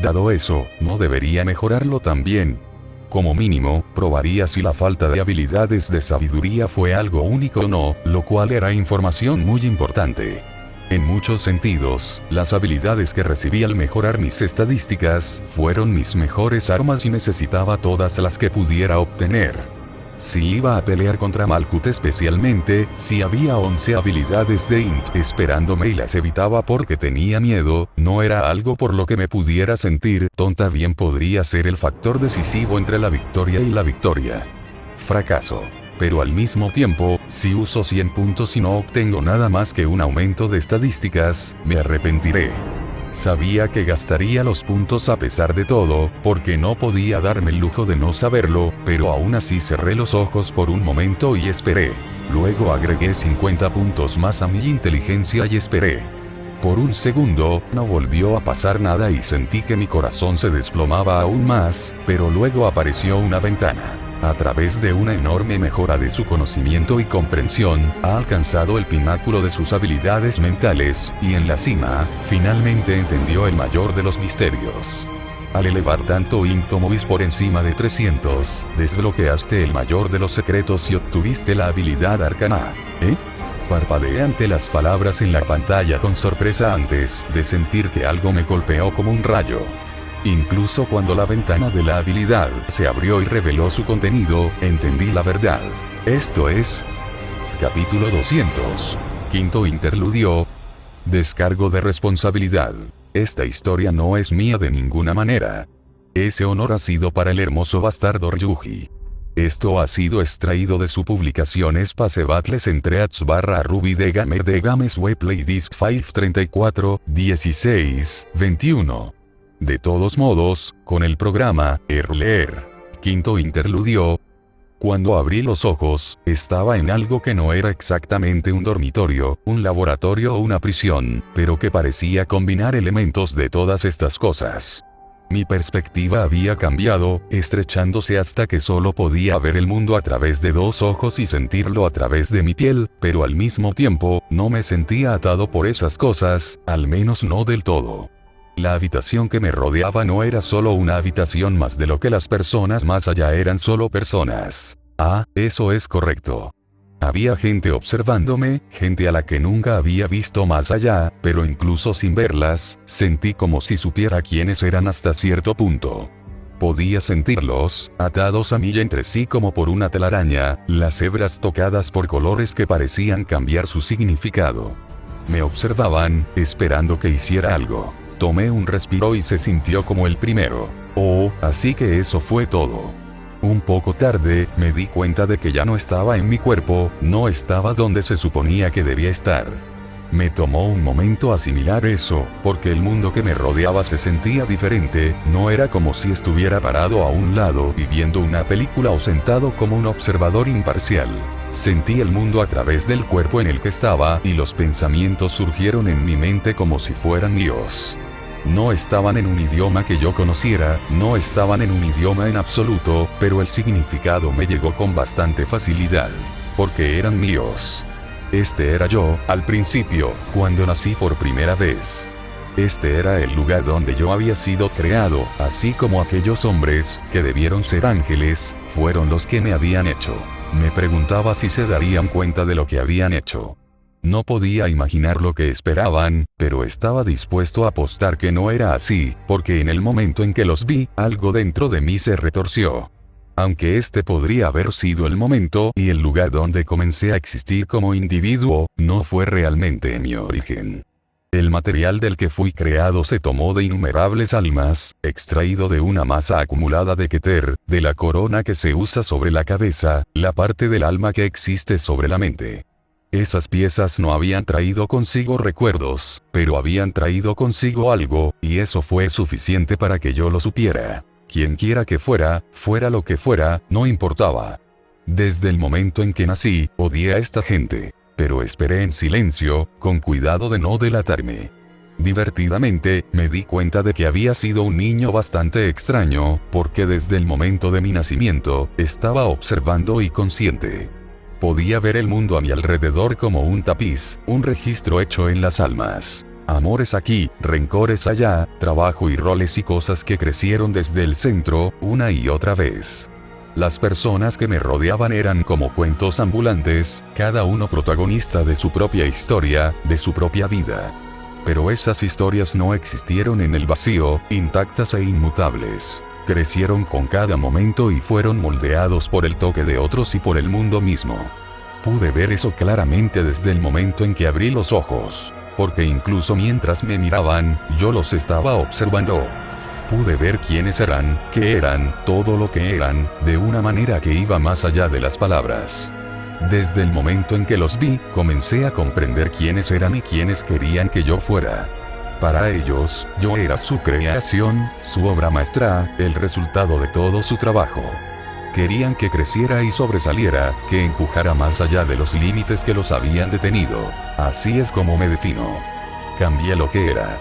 Dado eso, ¿no debería mejorarlo también? Como mínimo, probaría si la falta de habilidades de sabiduría fue algo único o no, lo cual era información muy importante. En muchos sentidos, las habilidades que recibí al mejorar mis estadísticas fueron mis mejores armas y necesitaba todas las que pudiera obtener. Si iba a pelear contra Malkuth, especialmente, si había 11 habilidades de int esperándome y las evitaba porque tenía miedo, no era algo por lo que me pudiera sentir tonta, bien podría ser el factor decisivo entre la victoria y la victoria. Fracaso. Pero al mismo tiempo, si uso 100 puntos y no obtengo nada más que un aumento de estadísticas, me arrepentiré. Sabía que gastaría los puntos a pesar de todo, porque no podía darme el lujo de no saberlo, pero aún así cerré los ojos por un momento y esperé. Luego agregué 50 puntos más a mi inteligencia y esperé. Por un segundo, no volvió a pasar nada y sentí que mi corazón se desplomaba aún más, pero luego apareció una ventana. A través de una enorme mejora de su conocimiento y comprensión, ha alcanzado el pináculo de sus habilidades mentales, y en la cima, finalmente entendió el mayor de los misterios. Al elevar tanto int como bis por encima de 300, desbloqueaste el mayor de los secretos y obtuviste la habilidad arcana. Parpadeé ante las palabras en la pantalla con sorpresa antes de sentir que algo me golpeó como un rayo. Incluso cuando la ventana de la habilidad se abrió y reveló su contenido, entendí la verdad. Esto es... Capítulo 200. Quinto interludio. Descargo de responsabilidad. Esta historia no es mía de ninguna manera. Ese honor ha sido para el hermoso bastardo Ryuji. Esto ha sido extraído de su publicación Space Battles entre /Ruby de Gamer de Games Webplay Disc 534, 16, 21. De todos modos, con el programa, leer. Quinto interludio. Cuando abrí los ojos, estaba en algo que no era exactamente un dormitorio, un laboratorio o una prisión, pero que parecía combinar elementos de todas estas cosas. Mi perspectiva había cambiado, estrechándose hasta que solo podía ver el mundo a través de dos ojos y sentirlo a través de mi piel, pero al mismo tiempo, no me sentía atado por esas cosas, al menos no del todo. La habitación que me rodeaba no era solo una habitación más de lo que las personas más allá eran solo personas. Eso es correcto. Había gente observándome, gente a la que nunca había visto más allá, pero incluso sin verlas, sentí como si supiera quiénes eran hasta cierto punto. Podía sentirlos, atados a mí entre sí como por una telaraña, las hebras tocadas por colores que parecían cambiar su significado. Me observaban, esperando que hiciera algo. Tomé un respiro y se sintió como el primero. Así que eso fue todo. Un poco tarde, me di cuenta de que ya no estaba en mi cuerpo, no estaba donde se suponía que debía estar. Me tomó un momento asimilar eso, porque el mundo que me rodeaba se sentía diferente, no era como si estuviera parado a un lado y viendo una película o sentado como un observador imparcial. Sentí el mundo a través del cuerpo en el que estaba y los pensamientos surgieron en mi mente como si fueran míos. No estaban en un idioma que yo conociera, no estaban en un idioma en absoluto, pero el significado me llegó con bastante facilidad. Porque eran míos. Este era yo, al principio, cuando nací por primera vez. Este era el lugar donde yo había sido creado, así como aquellos hombres, que debieron ser ángeles, fueron los que me habían hecho. Me preguntaba si se darían cuenta de lo que habían hecho. No podía imaginar lo que esperaban, pero estaba dispuesto a apostar que no era así, porque en el momento en que los vi, algo dentro de mí se retorció. Aunque este podría haber sido el momento y el lugar donde comencé a existir como individuo, no fue realmente mi origen. El material del que fui creado se tomó de innumerables almas, extraído de una masa acumulada de Keter, de la corona que se usa sobre la cabeza, la parte del alma que existe sobre la mente. Esas piezas no habían traído consigo recuerdos, pero habían traído consigo algo, y eso fue suficiente para que yo lo supiera. Quienquiera que fuera, fuera lo que fuera, no importaba. Desde el momento en que nací, odié a esta gente, pero esperé en silencio, con cuidado de no delatarme. Divertidamente, me di cuenta de que había sido un niño bastante extraño, porque desde el momento de mi nacimiento, estaba observando y consciente. Podía ver el mundo a mi alrededor como un tapiz, un registro hecho en las almas. Amores aquí, rencores allá, trabajo y roles y cosas que crecieron desde el centro, una y otra vez. Las personas que me rodeaban eran como cuentos ambulantes, cada uno protagonista de su propia historia, de su propia vida. Pero esas historias no existieron en el vacío, intactas e inmutables. Crecieron con cada momento y fueron moldeados por el toque de otros y por el mundo mismo. Pude ver eso claramente desde el momento en que abrí los ojos, porque incluso mientras me miraban, yo los estaba observando. Pude ver quiénes eran, qué eran, todo lo que eran, de una manera que iba más allá de las palabras. Desde el momento en que los vi, comencé a comprender quiénes eran y quiénes querían que yo fuera. Para ellos, yo era su creación, su obra maestra, el resultado de todo su trabajo. Querían que creciera y sobresaliera, que empujara más allá de los límites que los habían detenido. Así es como me defino. Cambié lo que era.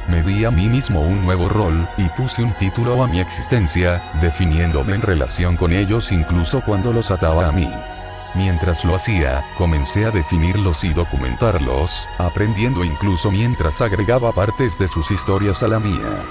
Me di a mí mismo un nuevo rol, y puse un título a mi existencia, definiéndome en relación con ellos incluso cuando los ataba a mí. Mientras lo hacía, comencé a definirlos y documentarlos, aprendiendo incluso mientras agregaba partes de sus historias a la mía.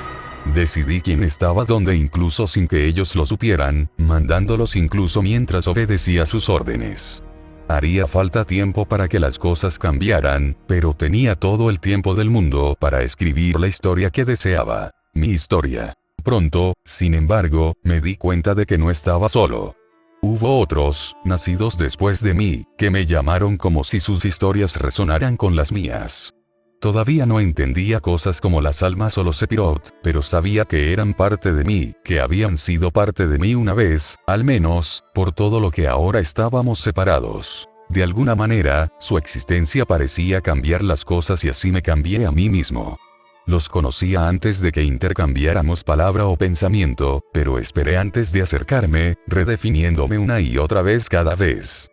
Decidí quién estaba donde incluso sin que ellos lo supieran, mandándolos incluso mientras obedecía sus órdenes. Haría falta tiempo para que las cosas cambiaran, pero tenía todo el tiempo del mundo para escribir la historia que deseaba. Mi historia. Pronto, sin embargo, me di cuenta de que no estaba solo. Hubo otros, nacidos después de mí, que me llamaron como si sus historias resonaran con las mías. Todavía no entendía cosas como las almas o los Sephiroth, pero sabía que eran parte de mí, que habían sido parte de mí una vez, al menos, por todo lo que ahora estábamos separados. De alguna manera, su existencia parecía cambiar las cosas y así me cambié a mí mismo. Los conocía antes de que intercambiáramos palabra o pensamiento, pero esperé antes de acercarme, redefiniéndome una y otra vez cada vez.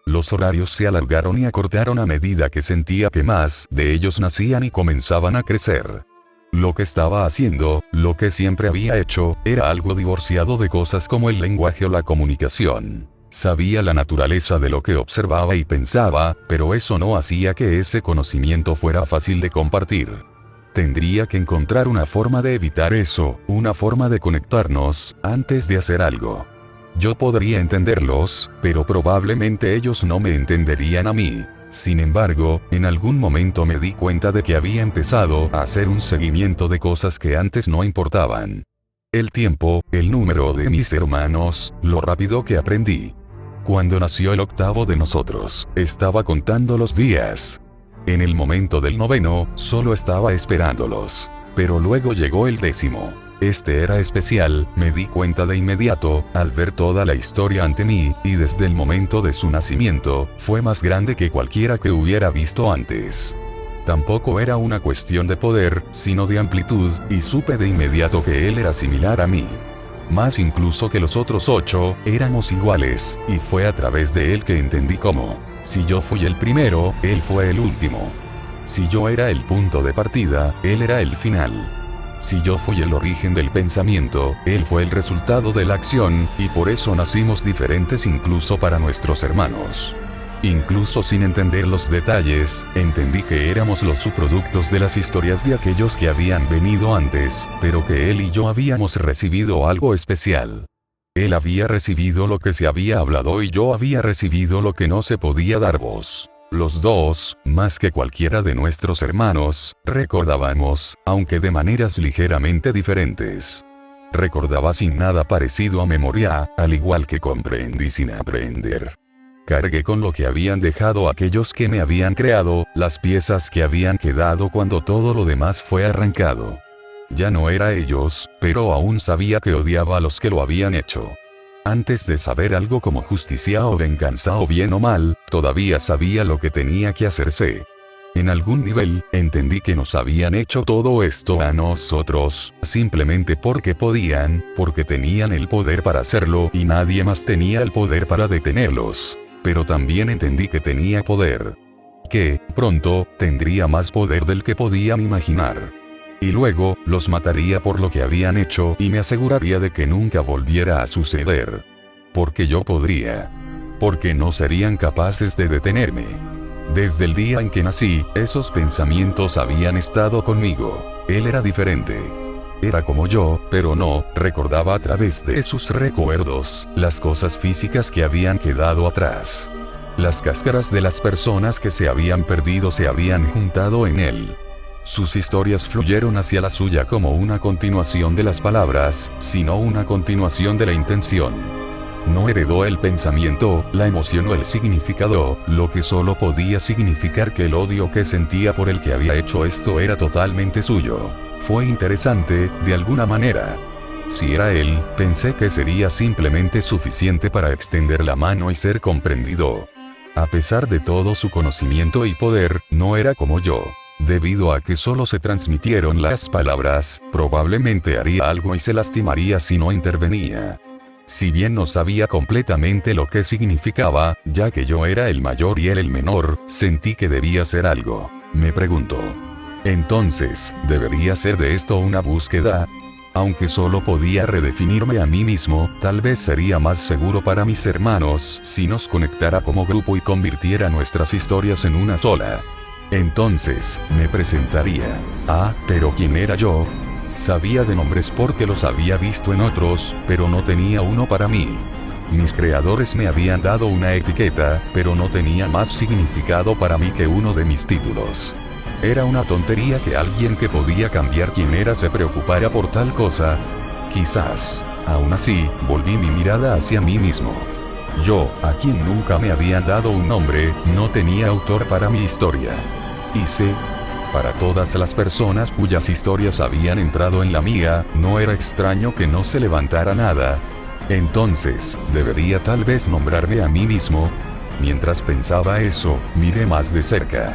Los horarios se alargaron y acortaron a medida que sentía que más de ellos nacían y comenzaban a crecer. Lo que estaba haciendo, lo que siempre había hecho, era algo divorciado de cosas como el lenguaje o la comunicación. Sabía la naturaleza de lo que observaba y pensaba, pero eso no hacía que ese conocimiento fuera fácil de compartir. Tendría que encontrar una forma de evitar eso, una forma de conectarnos, antes de hacer algo. Yo podría entenderlos, pero probablemente ellos no me entenderían a mí. Sin embargo, en algún momento me di cuenta de que había empezado a hacer un seguimiento de cosas que antes no importaban. El tiempo, el número de mis hermanos, lo rápido que aprendí. Cuando nació el octavo de nosotros, estaba contando los días. En el momento del noveno, solo estaba esperándolos. Pero luego llegó el décimo. Este era especial, me di cuenta de inmediato, al ver toda la historia ante mí, y desde el momento de su nacimiento, fue más grande que cualquiera que hubiera visto antes. Tampoco era una cuestión de poder, sino de amplitud, y supe de inmediato que él era similar a mí. Más incluso que los otros 8, éramos iguales, y fue a través de él que entendí cómo. Si yo fui el primero, él fue el último. Si yo era el punto de partida, él era el final. Si yo fui el origen del pensamiento, él fue el resultado de la acción, y por eso nacimos diferentes incluso para nuestros hermanos. Incluso sin entender los detalles, entendí que éramos los subproductos de las historias de aquellos que habían venido antes, pero que él y yo habíamos recibido algo especial. Él había recibido lo que se había hablado y yo había recibido lo que no se podía dar voz. Los dos, más que cualquiera de nuestros hermanos, recordábamos, aunque de maneras ligeramente diferentes. Recordaba sin nada parecido a memoria, al igual que comprendí sin aprender. Cargué con lo que habían dejado aquellos que me habían creado, las piezas que habían quedado cuando todo lo demás fue arrancado. Ya no era ellos, pero aún sabía que odiaba a los que lo habían hecho. Antes de saber algo como justicia o venganza o bien o mal, todavía sabía lo que tenía que hacerse. En algún nivel, entendí que nos habían hecho todo esto a nosotros, simplemente porque podían, porque tenían el poder para hacerlo y nadie más tenía el poder para detenerlos. Pero también entendí que tenía poder. Que, pronto, tendría más poder del que podían imaginar. Y luego, los mataría por lo que habían hecho y me aseguraría de que nunca volviera a suceder. Porque yo podría. Porque no serían capaces de detenerme. Desde el día en que nací, esos pensamientos habían estado conmigo. Él era diferente. Era como yo, pero no, recordaba a través de sus recuerdos, las cosas físicas que habían quedado atrás. Las cáscaras de las personas que se habían perdido se habían juntado en él. Sus historias fluyeron hacia la suya como una continuación de las palabras, sino una continuación de la intención. No heredó el pensamiento, la emoción o el significado, lo que solo podía significar que el odio que sentía por el que había hecho esto era totalmente suyo. Fue interesante, de alguna manera. Si era él, pensé que sería simplemente suficiente para extender la mano y ser comprendido. A pesar de todo su conocimiento y poder, no era como yo. Debido a que solo se transmitieron las palabras, probablemente haría algo y se lastimaría si no intervenía. Si bien no sabía completamente lo que significaba, ya que yo era el mayor y él el menor, sentí que debía hacer algo. Me preguntó. Entonces, ¿debería ser de esto una búsqueda? Aunque solo podía redefinirme a mí mismo, tal vez sería más seguro para mis hermanos si nos conectara como grupo y convirtiera nuestras historias en una sola. Entonces, me presentaría. Pero ¿quién era yo? Sabía de nombres porque los había visto en otros, pero no tenía uno para mí. Mis creadores me habían dado una etiqueta, pero no tenía más significado para mí que uno de mis títulos. Era una tontería que alguien que podía cambiar quién era se preocupara por tal cosa. Quizás. Aún así, volví mi mirada hacia mí mismo. Yo, a quien nunca me habían dado un nombre, no tenía autor para mi historia. Hice. Para todas las personas cuyas historias habían entrado en la mía, no era extraño que no se levantara nada. Entonces, ¿debería tal vez nombrarme a mí mismo? Mientras pensaba eso, miré más de cerca.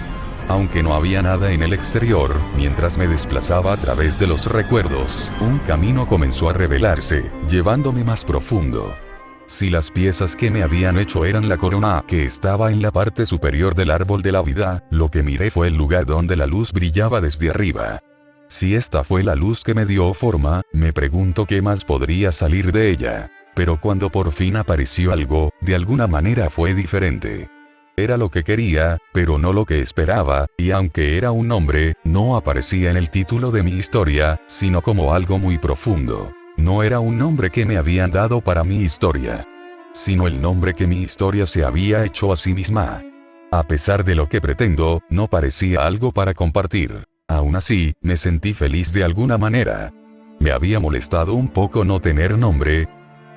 Aunque no había nada en el exterior, mientras me desplazaba a través de los recuerdos, un camino comenzó a revelarse, llevándome más profundo. Si las piezas que me habían hecho eran la corona que estaba en la parte superior del árbol de la vida, lo que miré fue el lugar donde la luz brillaba desde arriba. Si esta fue la luz que me dio forma, me pregunto qué más podría salir de ella. Pero cuando por fin apareció algo, de alguna manera fue diferente. Era lo que quería, pero no lo que esperaba, y aunque era un nombre, no aparecía en el título de mi historia, sino como algo muy profundo. No era un nombre que me habían dado para mi historia, sino el nombre que mi historia se había hecho a sí misma. A pesar de lo que pretendo, no parecía algo para compartir. Aún así, me sentí feliz de alguna manera. Me había molestado un poco no tener nombre.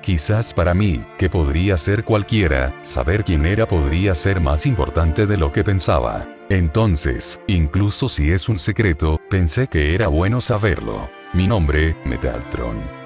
Quizás para mí, que podría ser cualquiera, saber quién era podría ser más importante de lo que pensaba. Entonces, incluso si es un secreto, pensé que era bueno saberlo. Mi nombre, Metaltron.